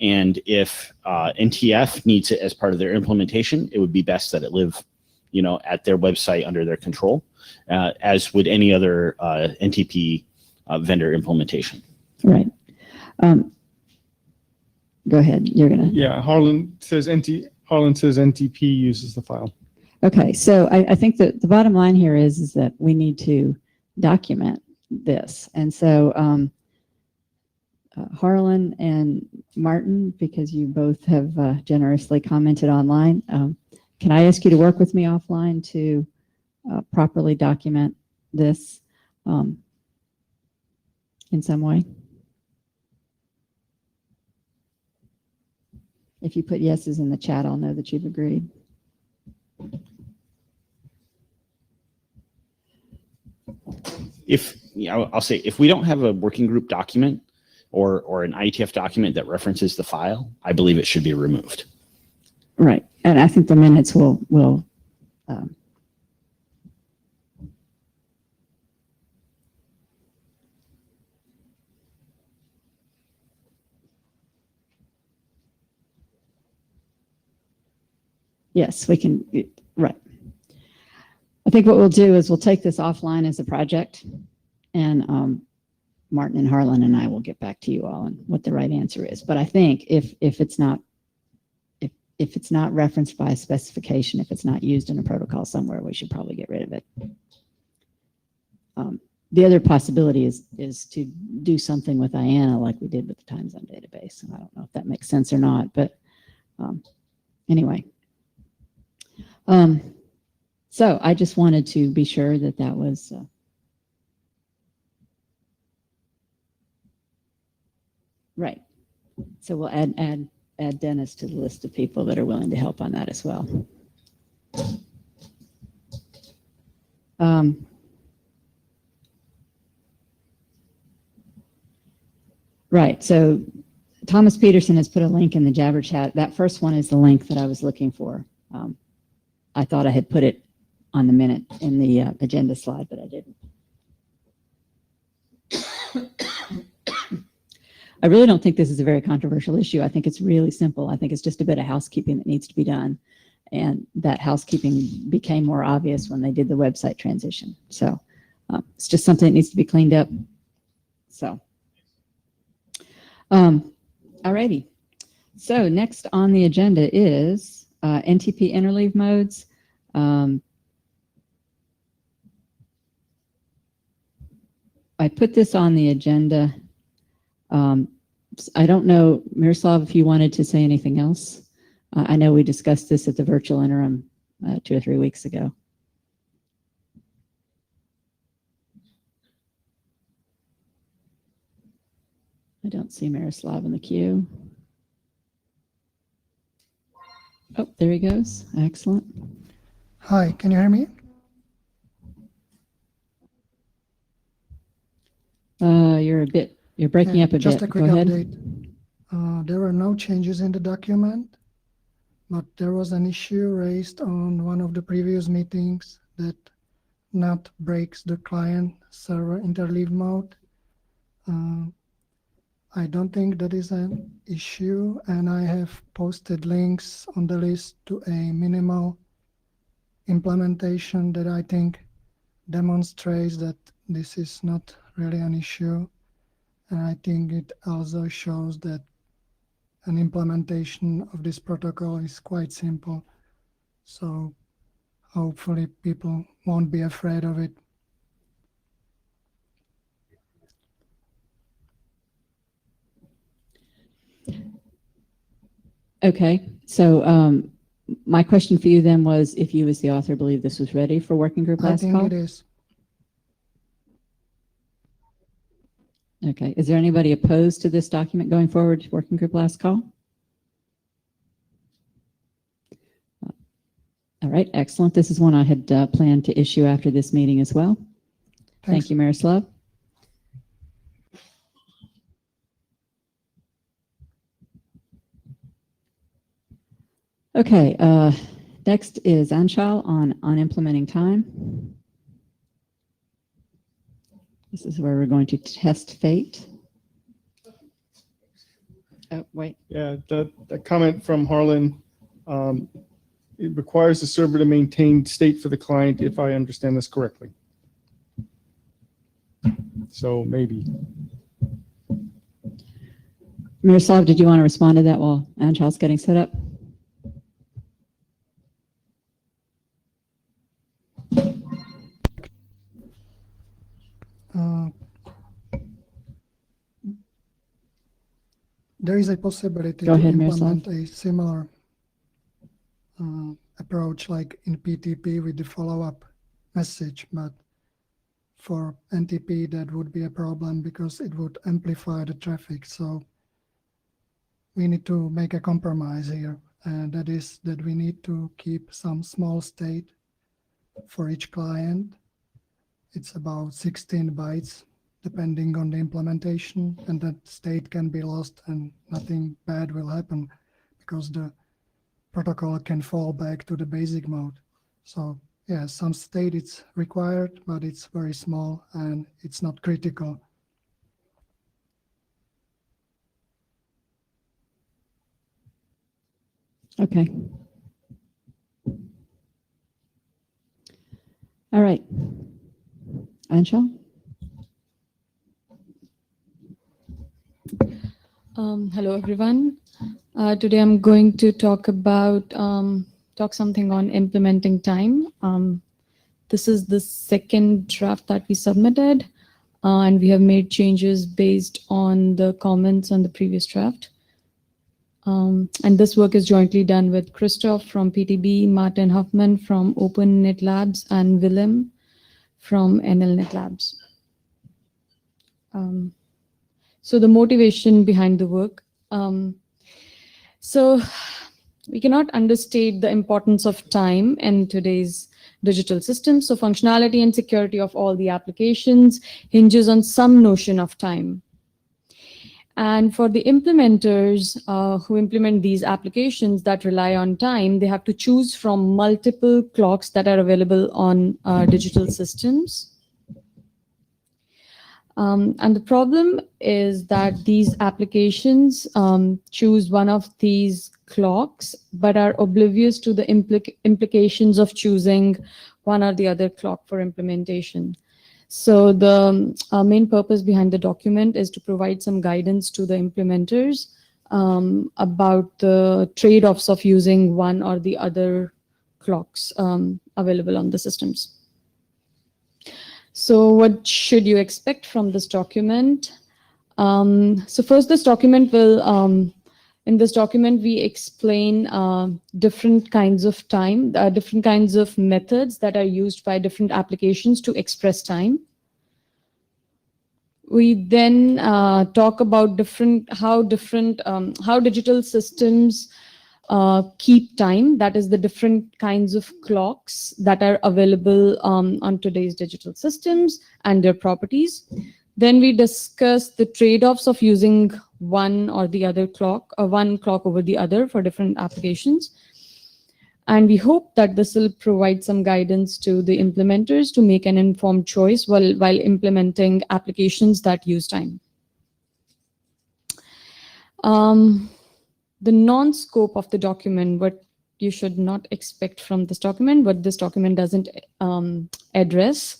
And if NTF needs it as part of their implementation, it would be best that it live, at their website under their control, as would any other NTP vendor implementation. Right. Go ahead. You're gonna. Yeah, Harlan says NTP uses the file. Okay, so I think that the bottom line here is that we need to document this. And so Harlan and Martin, because you both have generously commented online, can I ask you to work with me offline to properly document this in some way? If you put yeses in the chat, I'll know that you've agreed. I'll say, if we don't have a working group document or an IETF document that references the file, I believe it should be removed. Right, and I think the minutes will yes, we can, right. I think what we'll do is we'll take this offline as a project, and Martin and Harlan and I will get back to you all on what the right answer is. But I think if it's not referenced by a specification, if it's not used in a protocol somewhere, we should probably get rid of it. The other possibility is to do something with IANA like we did with the time zone database. And I don't know if that makes sense or not, but anyway. So I just wanted to be sure that that was Right. So we'll add Dennis to the list of people that are willing to help on that as well. Right. So Thomas Peterson has put a link in the Jabber chat. That first one is the link that I was looking for. I thought I had put it on the minute in the agenda slide, but I didn't. I really don't think this is a very controversial issue. I think it's really simple. I think it's just a bit of housekeeping that needs to be done. And that housekeeping became more obvious when they did the website transition. So it's just something that needs to be cleaned up. So, alrighty. So next on the agenda is NTP interleave modes. I put this on the agenda. I don't know, Miroslav, if you wanted to say anything else. I know we discussed this at the virtual interim 2 or 3 weeks ago. I don't see Miroslav in the queue. Oh, there he goes. Excellent. Hi, can you hear me? You're breaking up a Just bit. a quick Go ahead. update. There were no changes in the document, but there was an issue raised on one of the previous meetings that not breaks the client server interleave mode. I don't think that is an issue, and I have posted links on the list to a minimal implementation that I think demonstrates that this is not really an issue. And I think it also shows that an implementation of this protocol is quite simple. So hopefully people won't be afraid of it. Okay, so my question for you then was if you as the author believe this was ready for working group I last think call? it is. Okay, is there anybody opposed to this document going forward to working group last call? All right, excellent. This is one I had planned to issue after this meeting as well. Thanks. Thank you, Miroslav. Okay, next is Anshal on implementing time. This is where we're going to test fate. Oh, wait. Yeah, the comment from Harlan, it requires the server to maintain state for the client, if I understand this correctly. So maybe. Miroslav, did you want to respond to that while Anshal's getting set up? There is a possibility Go to ahead, implement a similar approach like in PTP with the follow-up message, but for NTP that would be a problem because it would amplify the traffic. So we need to make a compromise here, and that is that we need to keep some small state for each client. It's about 16 bytes depending on the implementation, and that state can be lost and nothing bad will happen because the protocol can fall back to the basic mode. So yeah, some state it's required, but it's very small and it's not critical. Okay. All right. Anshal? Hello, everyone. Today I'm going to talk about something on implementing time. This is the second draft that we submitted, and we have made changes based on the comments on the previous draft. And this work is jointly done with Christoph from PTB, Martin Huffman from OpenNet Labs, and Willem from NLNet Labs. So the motivation behind the work. So we cannot understate the importance of time in today's digital systems. So functionality and security of all the applications hinges on some notion of time. And for the implementers who implement these applications that rely on time, they have to choose from multiple clocks that are available on digital systems. And the problem is that these applications choose one of these clocks, but are oblivious to the implications of choosing one or the other clock for implementation. So the main purpose behind the document is to provide some guidance to the implementers about the trade-offs of using one or the other clocks available on the systems. So what should you expect from this document? So first, this document will, in this document, we explain different kinds of time, different kinds of methods that are used by different applications to express time. We then talk about how digital systems keep time, that is the different kinds of clocks that are available on today's digital systems and their properties. Then we discuss the trade-offs of using one or the other clock, or one clock over the other for different applications. And we hope that this will provide some guidance to the implementers to make an informed choice while implementing applications that use time. The non-scope of the document, what you should not expect from this document, what this document doesn't address,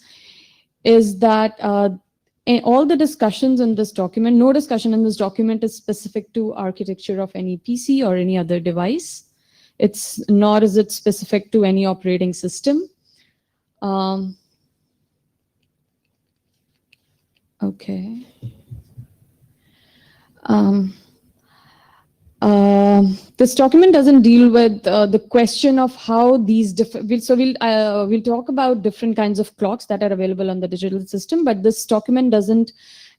is that in all the discussions in this document, no discussion in this document is specific to architecture of any PC or any other device. Nor is it specific to any operating system. Okay. This document doesn't deal with the question of how these different. So we'll talk about different kinds of clocks that are available on the digital system, but this document doesn't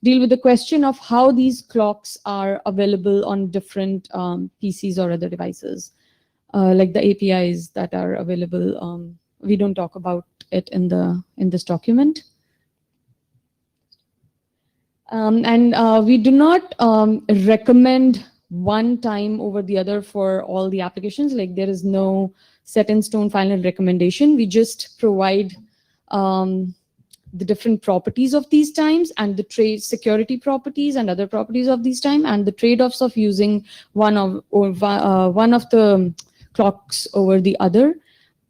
deal with the question of how these clocks are available on different PCs or other devices, like the APIs that are available. We don't talk about it in this document. And we do not recommend one time over the other for all the applications. Like there is no set in stone final recommendation. We just provide the different properties of these times and the security properties and other properties of these time and the trade-offs of using one of the clocks over the other.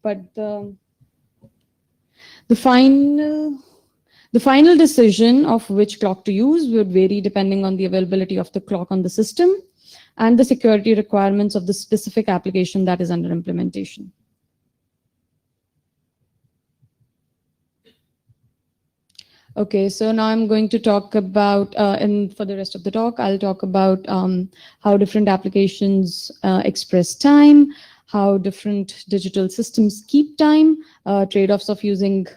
But the final decision of which clock to use would vary depending on the availability of the clock on the system and the security requirements of the specific application that is under implementation. Okay, so now I'm going to talk about, and for the rest of the talk, I'll talk about how different applications express time, how different digital systems keep time, trade-offs of using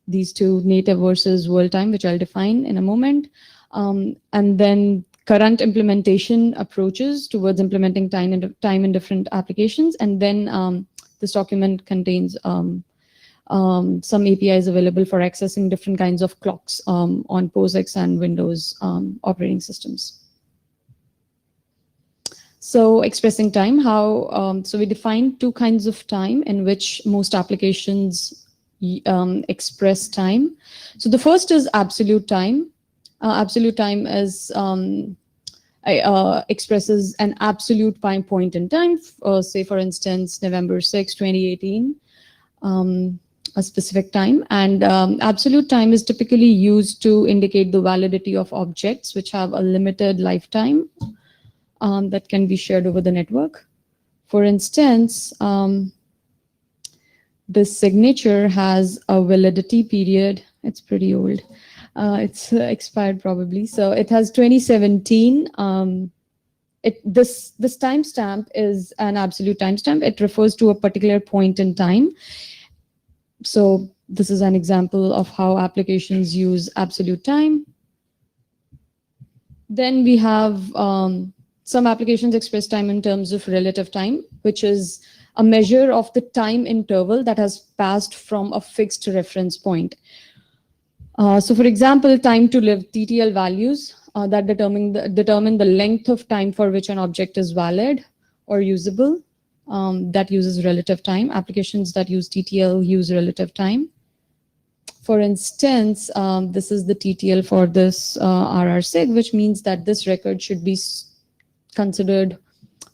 these two, native versus world time, which I'll define in a moment, and then current implementation approaches towards implementing time in different applications. And then this document contains some APIs available for accessing different kinds of clocks on POSIX and Windows operating systems. So expressing time, so we define two kinds of time in which most applications express time. So the first is absolute time. Absolute time is expresses an absolute point in time. Say, for instance, November 6, 2018, a specific time. And absolute time is typically used to indicate the validity of objects which have a limited lifetime that can be shared over the network. For instance, this signature has a validity period. It's pretty old. It's expired probably. So it has 2017. This timestamp is an absolute timestamp. It refers to a particular point in time. So this is an example of how applications use absolute time. Then we have some applications express time in terms of relative time, which is a measure of the time interval that has passed from a fixed reference point. So for example, time to live, TTL values that determine the length of time for which an object is valid or usable. That uses relative time. Applications that use TTL use relative time. For instance, this is the TTL for this RR-SIG, which means that this record should be considered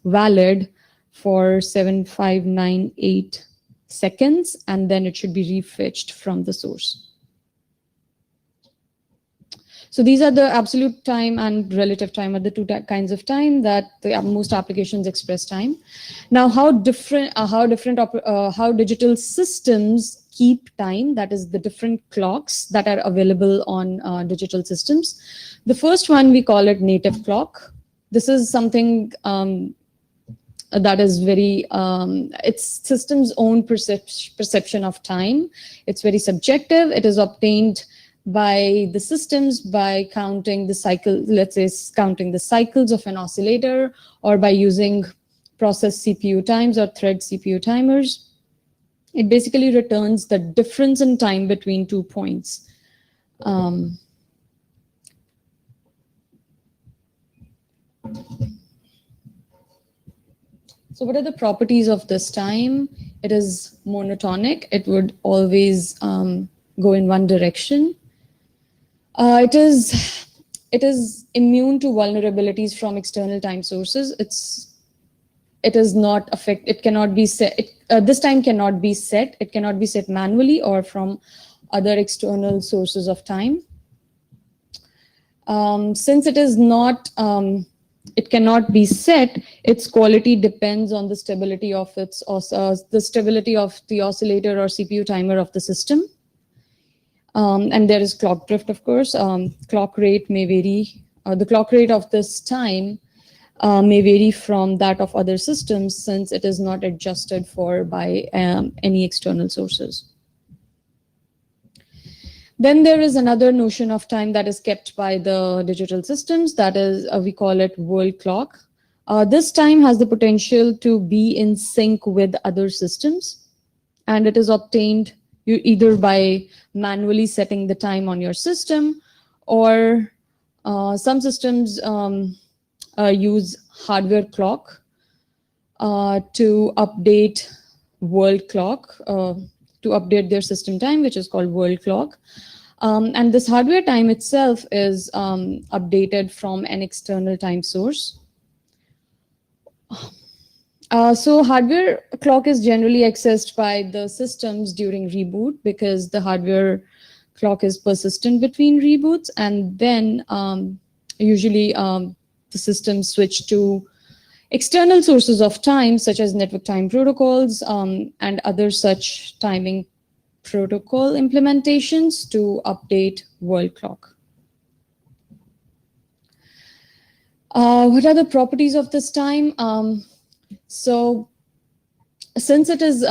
valid for 7598 seconds, and then it should be refetched from the source. So these are the absolute time and relative time are the two kinds of time that most applications express time. Now, how digital systems keep time, that is the different clocks that are available on digital systems. The first one, we call it native clock. This is something that is very, it's system's own perception of time. It's very subjective. It is obtained by the systems by counting the cycle, let's say counting the cycles of an oscillator, or by using process CPU times or thread CPU timers. It basically returns the difference in time between 2 points. So what are the properties of this time? It is monotonic. It would always go in one direction. It is immune to vulnerabilities from external time sources. It is not affect. It cannot be set. This time cannot be set. It cannot be set manually or from other external sources of time. Since it is not, it cannot be set. Its quality depends on the stability of the oscillator or CPU timer of the system. And there is clock drift, of course. Clock rate may vary. The clock rate of this time may vary from that of other systems since it is not adjusted for by any external sources. Then there is another notion of time that is kept by the digital systems. That is, we call it world clock. This time has the potential to be in sync with other systems, and it is obtained either by manually setting the time on your system, or some systems use hardware clock to update world clock, to update their system time, which is called world clock. And this hardware time itself is updated from an external time source. So hardware clock is generally accessed by the systems during reboot because the hardware clock is persistent between reboots, and then usually the systems switch to external sources of time such as network time protocols and other such timing protocol implementations to update world clock. What are the properties of this time? So since it is,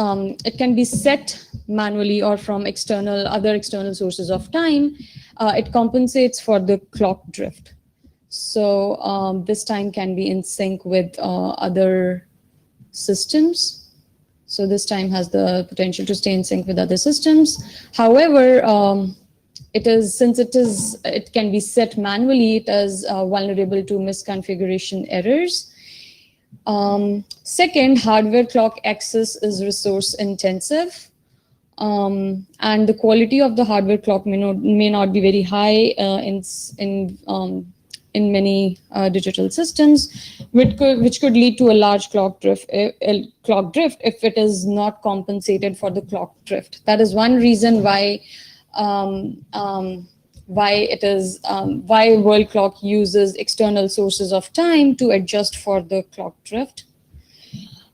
it can be set manually or from other external sources of time, it compensates for the clock drift. So this time can be in sync with other systems. So this time has the potential to stay in sync with other systems. However, it can be set manually, it is vulnerable to misconfiguration errors. Second, hardware clock access is resource intensive, and the quality of the hardware clock may not be very high in many digital systems, which could lead to a large clock drift if it is not compensated for the clock drift. That is one reason why world clock uses external sources of time to adjust for the clock drift.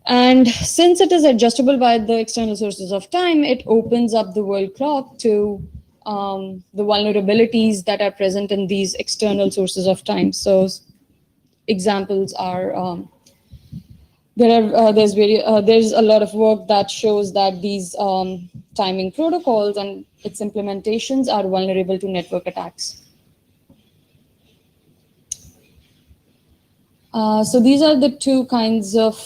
And since it is adjustable by the external sources of time, it opens up the world clock to the vulnerabilities that are present in these external sources of time. So examples are, there's a lot of work that shows that these timing protocols and its implementations are vulnerable to network attacks. So these are the two kinds of,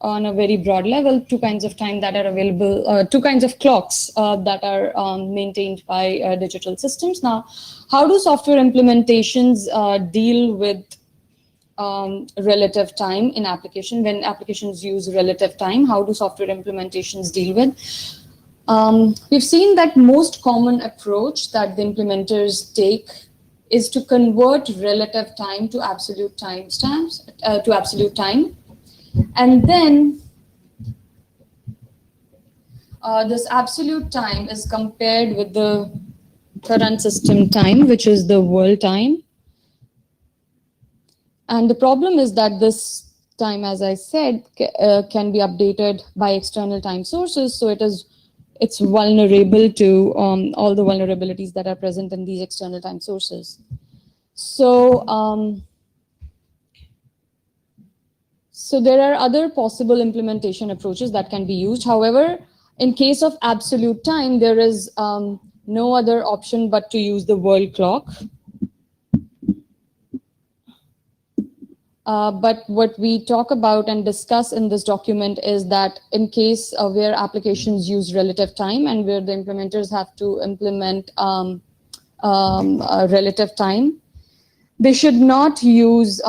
on a very broad level, two kinds of time that are available, two kinds of clocks that are maintained by digital systems. Now, how do software implementations deal with relative time in application? When applications use relative time, how do software implementations deal with? We've seen that most common approach that the implementers take is to convert relative time to absolute timestamps, to absolute time. And then this absolute time is compared with the current system time, which is the world time. And the problem is that this time, as I said, can be updated by external time sources. So it's vulnerable to all the vulnerabilities that are present in these external time sources. So, so there are other possible implementation approaches that can be used. However, in case of absolute time, there is no other option but to use the world clock. But what we talk about and discuss in this document is that in case where applications use relative time and where the implementers have to implement relative time, they should not use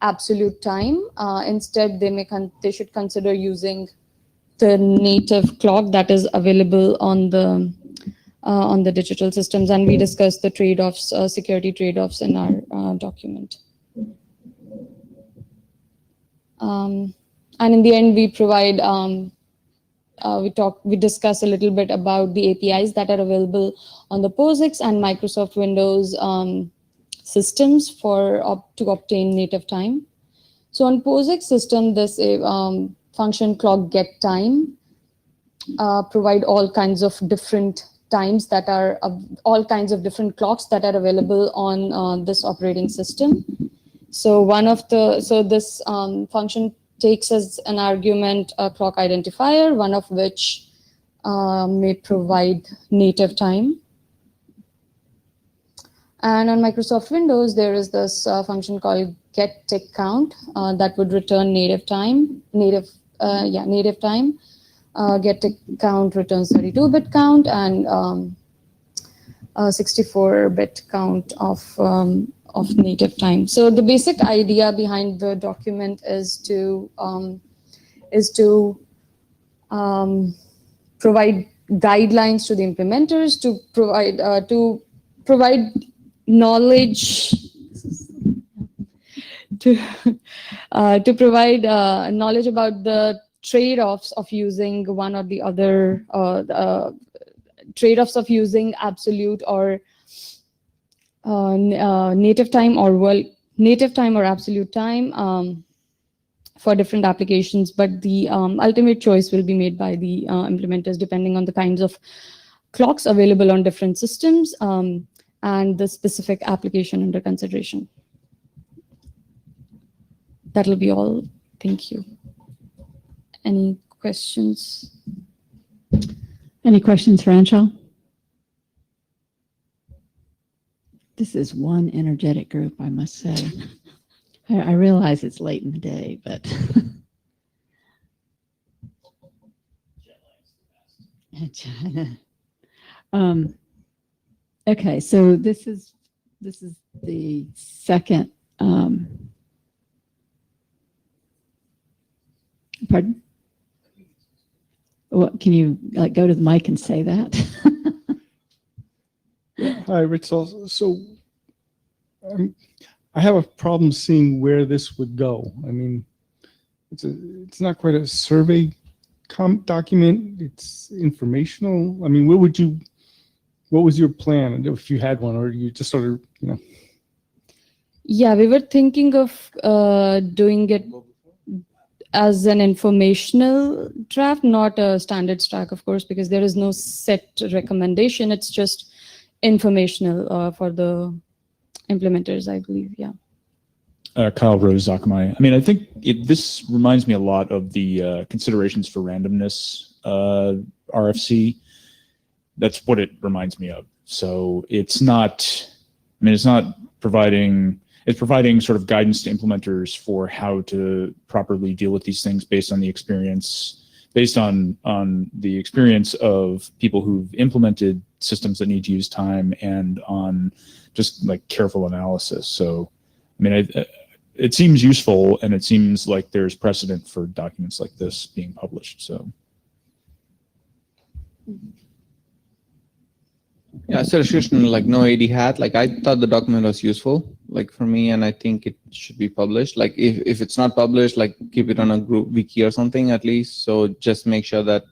absolute time. Instead, they should consider using the native clock that is available on the digital systems. And we discuss the trade-offs, security trade-offs in our document. And in the end, we provide, we discuss a little bit about the APIs that are available on the POSIX and Microsoft Windows systems to obtain native time. So on POSIX system, this function clock get time provide all kinds of different times that are all kinds of different clocks that are available on this operating system. So this function takes as an argument a clock identifier, one of which may provide native time. And on Microsoft Windows, there is this function called getTickCount that would return native time. Native time. GetTickCount returns 32-bit count and 64-bit count of native time. So the basic idea behind the document is to provide guidelines to the implementers, to provide knowledge, to provide knowledge about the trade-offs of using one or the other, trade-offs of using absolute or native time or native time or absolute time for different applications, but the ultimate choice will be made by the implementers depending on the kinds of clocks available on different systems and the specific application under consideration. That'll be all. Thank you. Any questions? Any questions for Anshul? This is one energetic group, I must say. I realize it's late in the day, but okay. So this is the second. Pardon? What, can you go to the mic and say that? Hi, Rich. So I have a problem seeing where this would go. I mean, it's not quite a survey document. It's informational. I mean, what was your plan if you had one, or you just sort of, Yeah, we were thinking of doing it as an informational draft, not a standards track, of course, because there is no set recommendation. It's just informational for the implementers, I believe. Yeah. Kyle Rose Akamai. I mean, I think this reminds me a lot of the considerations for randomness RFC. That's what it reminds me of. So it's not, I mean, it's not providing, it's providing sort of guidance to implementers for how to properly deal with these things based on the experience, based on the experience of people who've implemented systems that need to use time, and on just like careful analysis. So, I mean, it seems useful, and it seems like there's precedent for documents like this being published. So. Yeah, so Krishnan, like no AD hat, like I thought the document was useful, like for me, and I think it should be published. Like if it's not published, like keep it on a group wiki or something at least. So just make sure that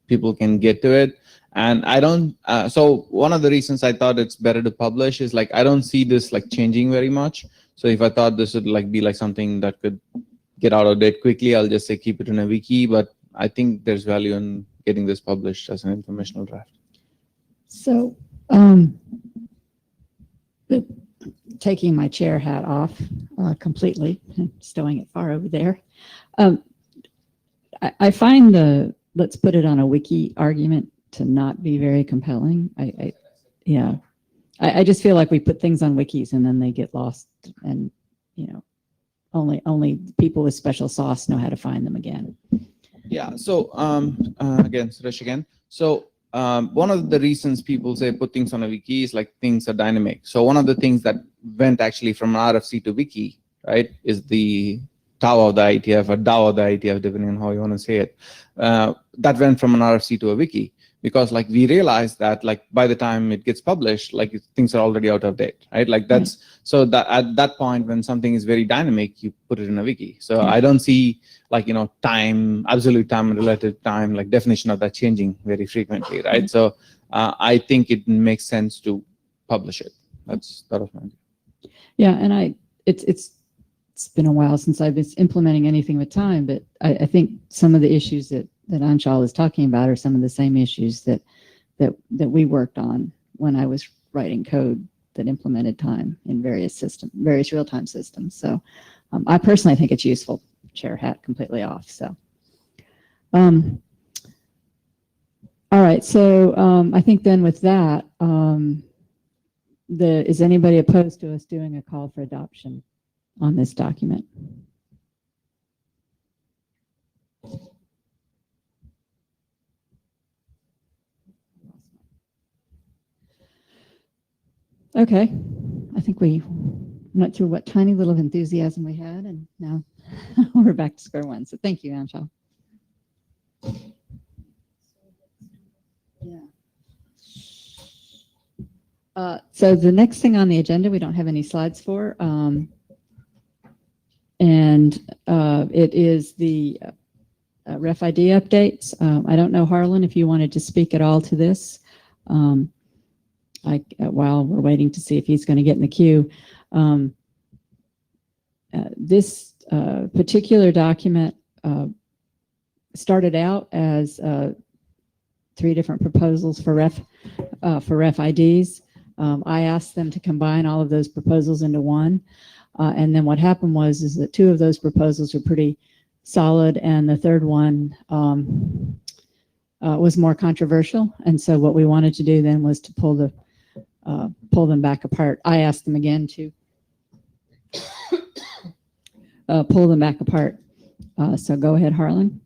people can get to it. And I don't, so one of the reasons I thought it's better to publish is like, I don't see this like changing very much. So if I thought this would like be like something that could get out of date quickly, I'll just say keep it in a wiki, but I think there's value in getting this published as an informational draft. So, taking my chair hat off completely, stowing it far over there, I find the let's put it on a wiki argument to not be very compelling. I just feel like we put things on wikis and then they get lost, and you know, only people with special sauce know how to find them again. Yeah. So again, Suresh again. So one of the reasons people say put things on a wiki is like things are dynamic. So one of the things that went actually from RFC to wiki, right, is the TAO of the IETF or DAO of the IETF, depending on how you want to say it. That went from an RFC to a wiki because like we realized that like by the time it gets published, like things are already out of date, right? Like that's so that at that point when something is very dynamic, you put it in a wiki. So I don't see like, you know, time, absolute time and relative time, like definition of that changing very frequently, right? So I think it makes sense to publish it. That was my idea. Yeah, and it's been a while since I've been implementing anything with time, but I think some of the issues that Anshul is talking about are some of the same issues that we worked on when I was writing code that implemented time in various real-time systems. So I personally think it's useful. Chair hat completely off. So, all right. So I think then with that, is anybody opposed to us doing a call for adoption on this document? Okay. I think we went through what tiny little of enthusiasm we had, and now we're back to square one. So thank you, Anshul. Yeah. So the next thing on the agenda, we don't have any slides for, and it is the RefID updates. I don't know, Harlan, if you wanted to speak at all to this. While we're waiting to see if he's going to get in the queue. This particular document started out as 3 different proposals for RefIDs. I asked them to combine all of those proposals into one, and then what happened was that 2 of those proposals were pretty solid, and the third one was more controversial. And so what we wanted to do then was to pull them back apart. I asked them again to pull them back apart. So go ahead, Harlan.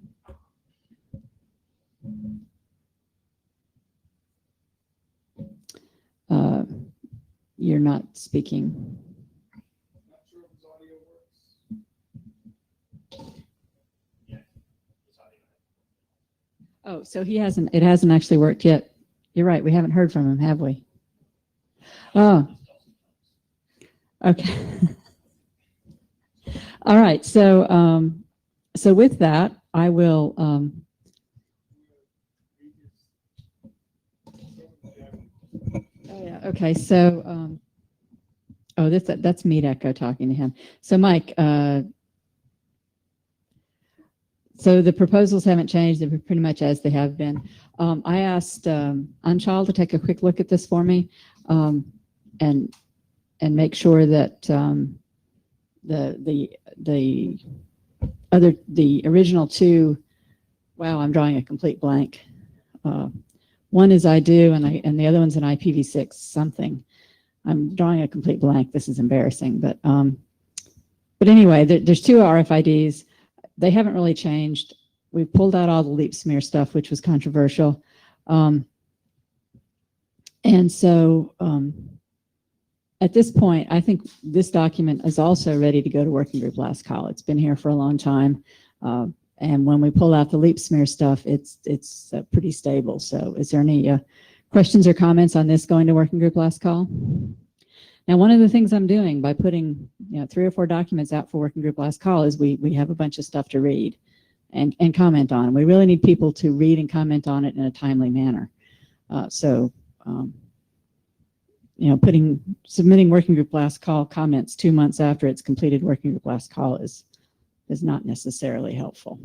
You're not speaking. Oh, so it hasn't actually worked yet. You're right. We haven't heard from him, have we? Oh, okay. All right. So, so with that, I will. Oh yeah. Okay. So, oh, that's Meet Echo talking to him. So, Mike. So the proposals haven't changed. They're pretty much as they have been. I asked Anshul to take a quick look at this for me, and make sure that the original 2. Wow, I'm drawing a complete blank. One is I do, and the other one's an IPv6 something. I'm drawing a complete blank. This is embarrassing, but anyway, there's two RFIDs. They haven't really changed. We pulled out all the leap smear stuff, which was controversial. And so at this point, I think this document is also ready to go to working group last call. It's been here for a long time. And when we pull out the leap smear stuff, it's pretty stable. So is there any questions or comments on this going to working group last call? Now, one of the things I'm doing by putting 3 or 4 documents out for working group last call is we have a bunch of stuff to read and comment on. We really need people to read and comment on it in a timely manner. Submitting working group last call comments 2 months after it's completed working group last call is not necessarily helpful.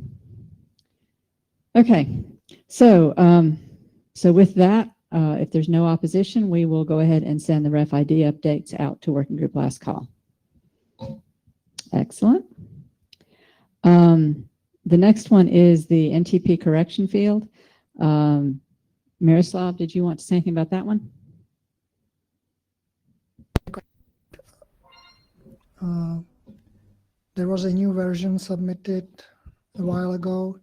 Okay, so with that, if there's no opposition, we will go ahead and send the RFID updates out to working group last call. Excellent. The next one is the NTP correction field. Miroslav, did you want to say anything about that one? There was a new version submitted a while ago,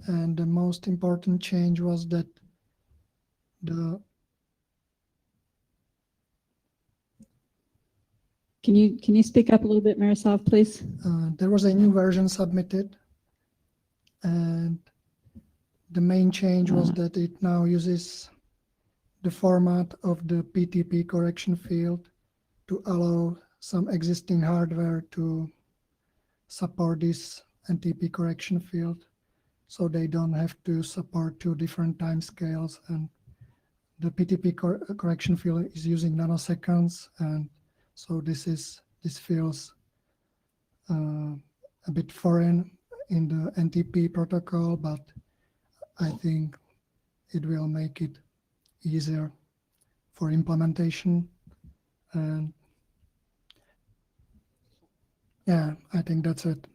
and the most important change was that Can you speak up a little bit, Miroslav, please? there was a new version submitted, and the main change was that it now uses the format of the PTP correction field to allow some existing hardware to support this NTP correction field, so they don't have to support 2 different timescales. And the PTP correction field is using nanoseconds, and so this feels a bit foreign in the NTP protocol, but I think it will make it easier for implementation. And yeah, I think that's it.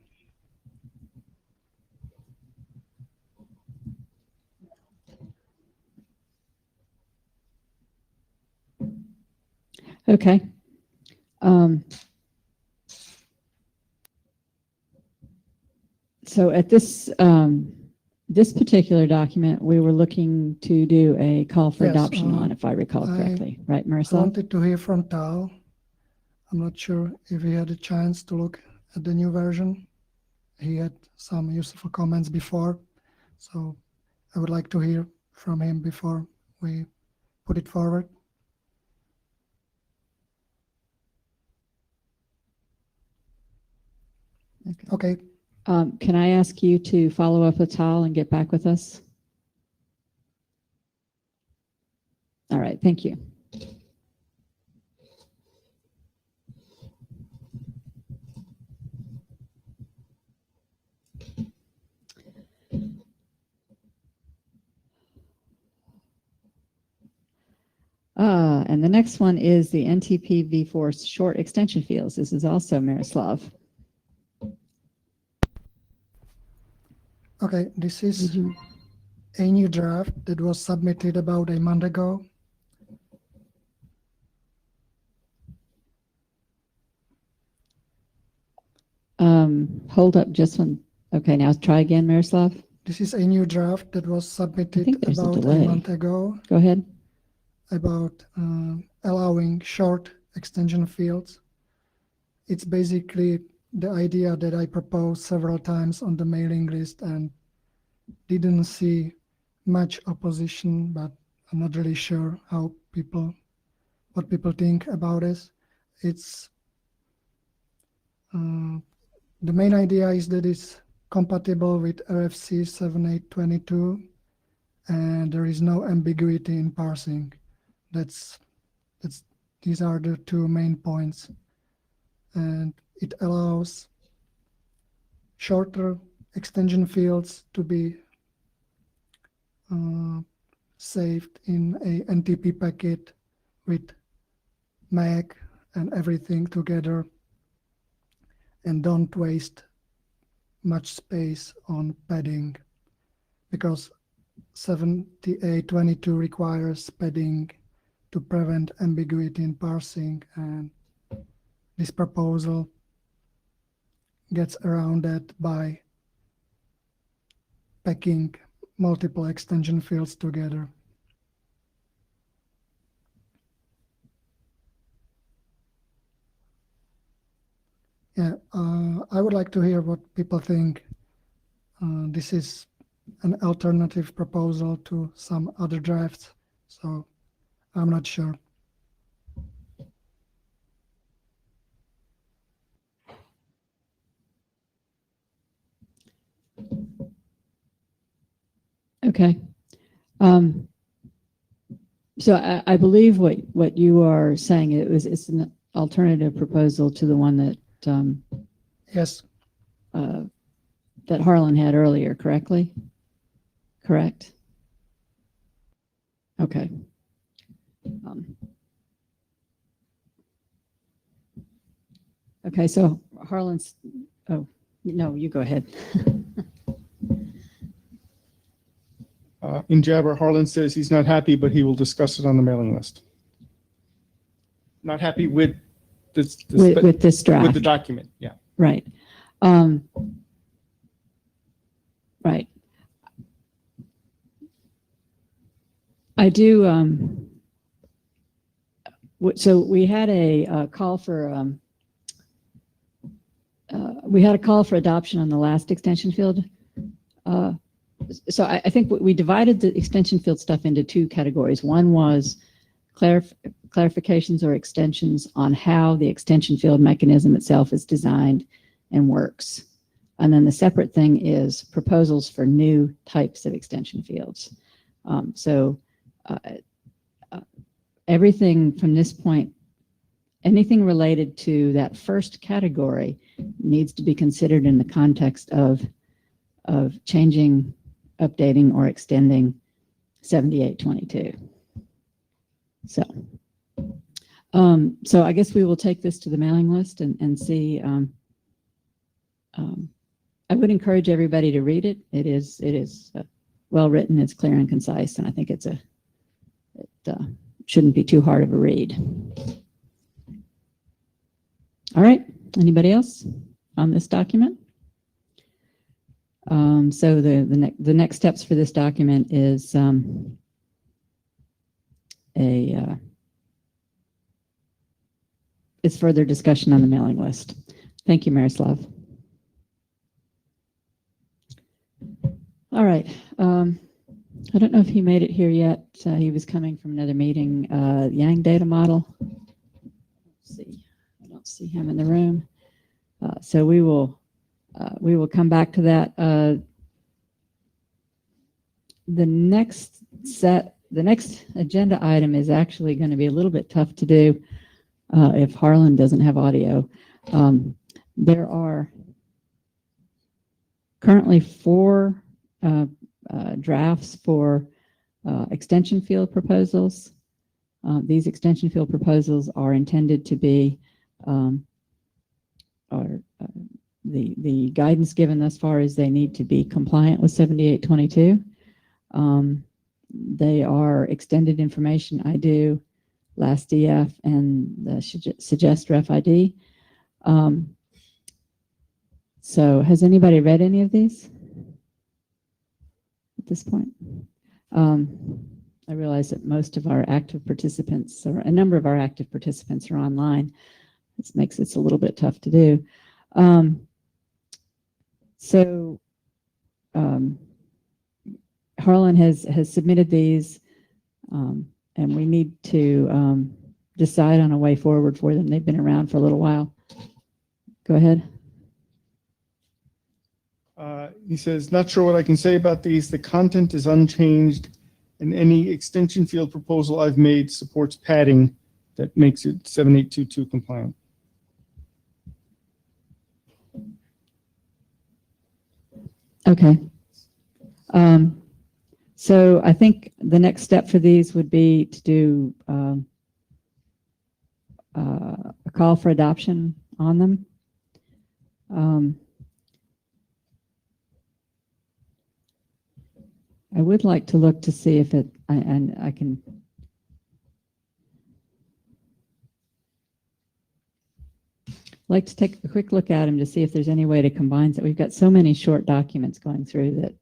Okay. So at this particular document, we were looking to do a call for Yes, adoption on, if I recall correctly, right, I Miroslav? wanted to hear from Tal. I'm not sure if he had a chance to look at the new version. He had some useful comments before, so I would like to hear from him before we put it forward. Okay. Can I ask you to follow up with Tal and get back with us? All right, thank you. And the next one is the NTP v4 short extension fields. This is also Miroslav. Okay, this is a new draft that was submitted about a month ago. Hold up just one. Okay, now try again, Miroslav. This is a new draft that was submitted about a delay. month ago Go ahead. about allowing short extension fields. It's basically the idea that I proposed several times on the mailing list and didn't see much opposition, but I'm not really sure what people think about this. It's the main idea is that it's compatible with RFC 7822, and there is no ambiguity in parsing. These are the 2 main points, and it allows shorter extension fields to be saved in a NTP packet with MAC and everything together, and don't waste much space on padding, because 7822 requires padding to prevent ambiguity in parsing, and this proposal gets around that by packing multiple extension fields together. Yeah, I would like to hear what people think. This is an alternative proposal to some other drafts, so I'm not sure. Okay. So I believe what you are saying, it's an alternative proposal to the one that Yes, that Harlan had earlier, correctly? Correct? Okay. Okay, so Harlan's, oh, no, you go ahead. In Jabber, Harlan says he's not happy, but he will discuss it on the mailing list. Not happy with this, With this draft. with the document, yeah. Right. Right. I do. So we had a call for adoption on the last extension field. So I think we divided the extension field stuff into two categories. One was clarifications or extensions on how the extension field mechanism itself is designed and works. And then the separate thing is proposals for new types of extension fields. Everything from this point, anything related to that first category needs to be considered in the context of changing, updating, or extending 7822. So I guess we will take this to the mailing list and see. I would encourage everybody to read it. It is well written. It's clear and concise, and I think it shouldn't be too hard of a read. All right. Anybody else on this document? So the next steps for this document is it's further discussion on the mailing list. Thank you, Miroslav. All right. I don't know if he made it here yet. He was coming from another meeting. Yang data model. Let's see. I don't see him in the room. So we will come back to that. The next agenda item is actually going to be a little bit tough to do if Harlan doesn't have audio. There are currently 4 drafts for extension field proposals. These extension field proposals are intended to be the guidance given thus far is they need to be compliant with 7822. They are extended information IDO, last DF, and the suggest RefID. So has anybody read any of these at this point? I realize that most of our active participants, or a number of our active participants, are online. This makes it a little bit tough to do. Harlan has submitted these, and we need to decide on a way forward for them. They've been around for a little while. Go ahead. He says, not sure what I can say about these. The content is unchanged, and any extension field proposal I've made supports padding that makes it 7822 compliant. Okay. So I think the next step for these would be to do a call for adoption on them. I would like to look to see if I can like to take a quick look at them to see if there's any way to combine that. We've got so many short documents going through that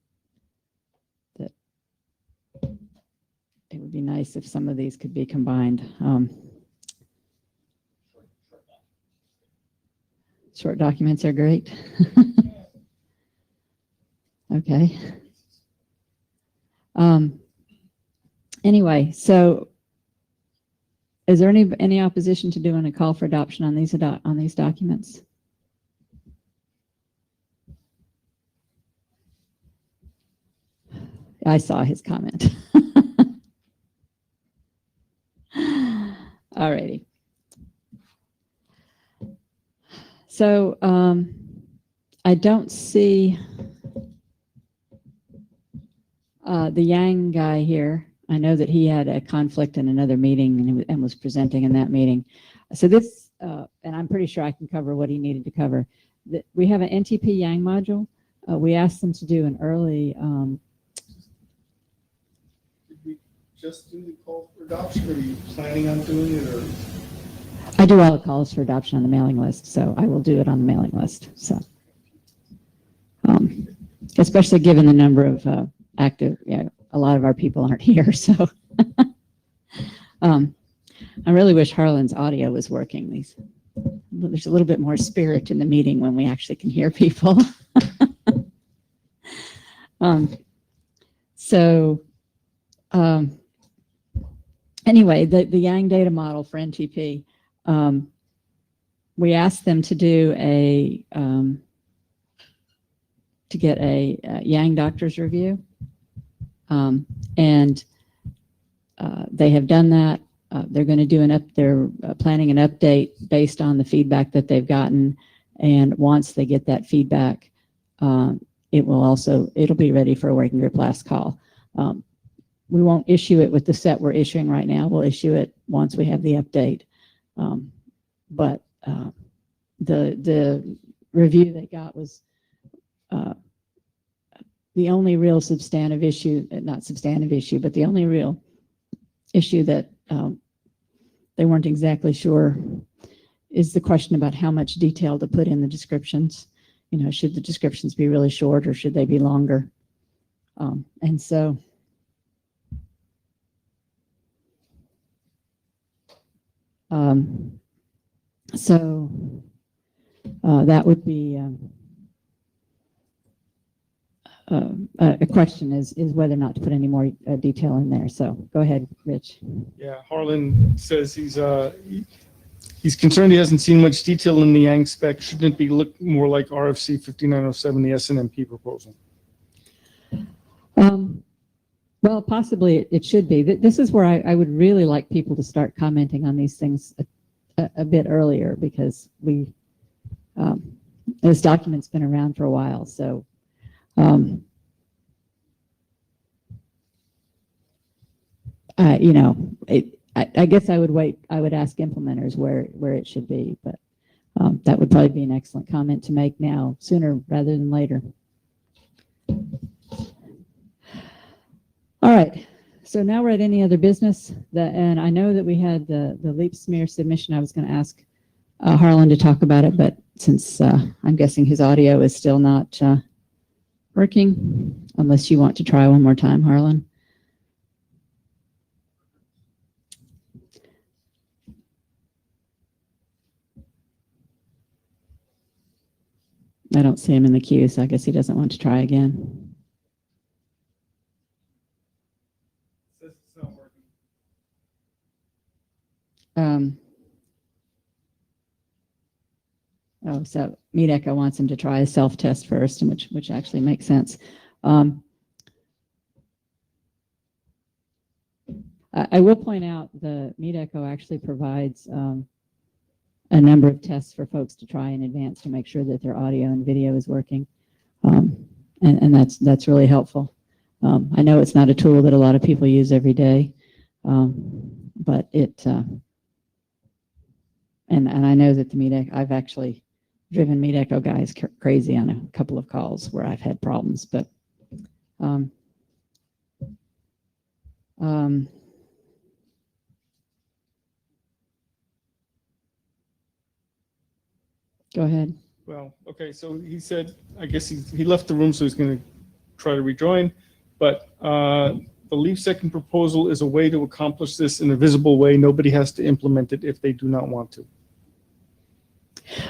it would be nice if some of these could be combined. Short documents are great. Okay. Anyway, so is there any opposition to doing a call for adoption on these documents? I saw his comment. All righty. So I don't see the Yang guy here. I know that he had a conflict in another meeting and was presenting in that meeting. So this, and I'm pretty sure I can cover what he needed to cover. We have an NTP Yang module. We asked them to do an early. Did we just do the call for adoption, or are you planning on doing it, or? I do all the calls for adoption on the mailing list, so I will do it on the mailing list. So, especially given the number of active, a lot of our people aren't here, so I really wish Harlan's audio was working. There's a little bit more spirit in the meeting when we actually can hear people. Anyway, the Yang data model for NTP, we asked them to do to get a Yang doctor's review. And they have done that. They're going to do they're planning an update based on the feedback that they've gotten. And once they get that feedback, it'll be ready for a working group last call. We won't issue it with the set we're issuing right now. We'll issue it once we have the update. But the review they got was the only real substantive issue, not substantive issue, but the only real issue that they weren't exactly sure is the question about how much detail to put in the descriptions. Should the descriptions be really short or should they be longer? And so that would be a question is whether or not to put any more detail in there. So go ahead, Rich. Yeah, Harlan says he's concerned he hasn't seen much detail in the Yang spec. Shouldn't it be look more like RFC 5907, the SNMP proposal? Well, possibly it should be. This is where I would really like people to start commenting on these things a bit earlier, because this document's been around for a while. So I guess I would wait. I would ask implementers where it should be, but that would probably be an excellent comment to make now, sooner rather than later. All right. So now we're at any other business. And I know that we had the leap smear submission. I was going to ask Harlan to talk about it, but since I'm guessing his audio is still not working, unless you want to try one more time, Harlan. I don't see him in the queue, so I guess he doesn't want to try again. So MeetEcho wants him to try a self-test first, and which actually makes sense. I will point out the MeetEcho actually provides a number of tests for folks to try in advance to make sure that their audio and video is working, and that's really helpful. I know it's not a tool that a lot of people use every day, but it and I know that the MeetEcho, I've actually driven MeetEcho guys crazy on a couple of calls where I've had problems, but Go ahead. Well, okay, so he said, I guess he left the room, so he's going to try to rejoin. But the leaf second proposal is a way to accomplish this in a visible way. Nobody has to implement it if they do not want to.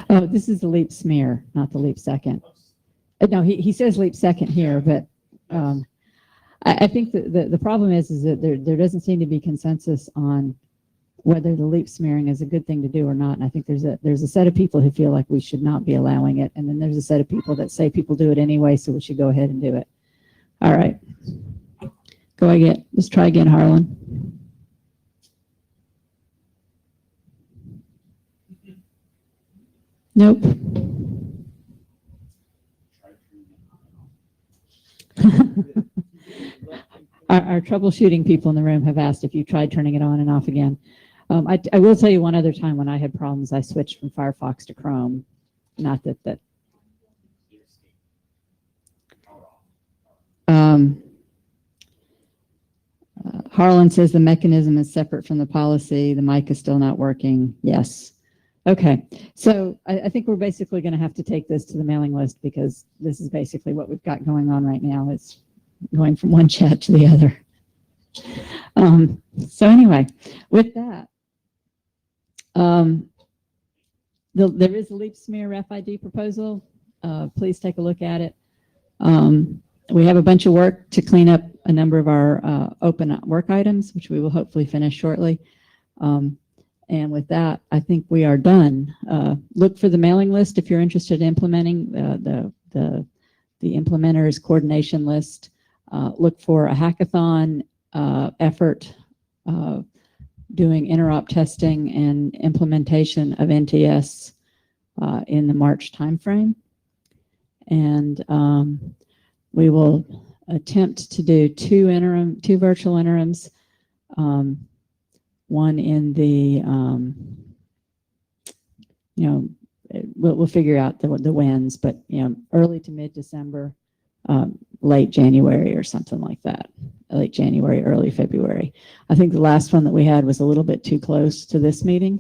Oh, this is the leap smear, not the leap second. No, he says leap second here, but I think that the problem is that there doesn't seem to be consensus on whether the leap smearing is a good thing to do or not. And I think there's a set of people who feel like we should not be allowing it, and then there's a set of people that say people do it anyway, so we should go ahead and do it. All right, go again. Let's try again, Harlan. Nope. Our troubleshooting people in the room have asked if you tried turning it on and off again. I will tell you one other time when I had problems, I switched from Firefox to Chrome. Not that. Harlan says the mechanism is separate from the policy. The mic is still not working. Yes. Okay. So I think we're basically going to have to take this to the mailing list, because this is basically what we've got going on right now. It's going from one chat to the other. So anyway, with that, there is a leap smear RFID proposal. Please take a look at it. We have a bunch of work to clean up a number of our open work items, which we will hopefully finish shortly. And with that, I think we are done. Look for the mailing list if you're interested in implementing the implementers coordination list. Look for a hackathon effort doing interop testing and implementation of NTS in the March timeframe. And we will attempt to do two virtual interims, one in the, we'll figure out the wins, but, early to mid-December, late January or something like that. Late January, early February. I think the last one that we had was a little bit too close to this meeting,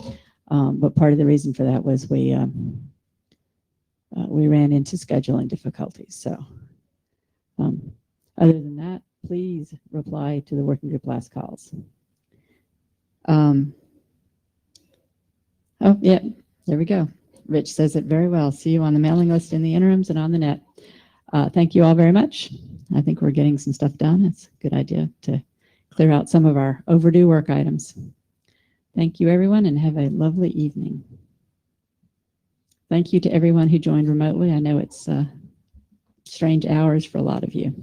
but part of the reason for that was we ran into scheduling difficulties. So other than that, please reply to the working group last calls. Oh, yeah, there we go. Rich says it very well. See you on the mailing list in the interims and on the net. Thank you all very much. I think we're getting some stuff done. It's a good idea to clear out some of our overdue work items. Thank you, everyone, and have a lovely evening. Thank you to everyone who joined remotely. I know it's strange hours for a lot of you.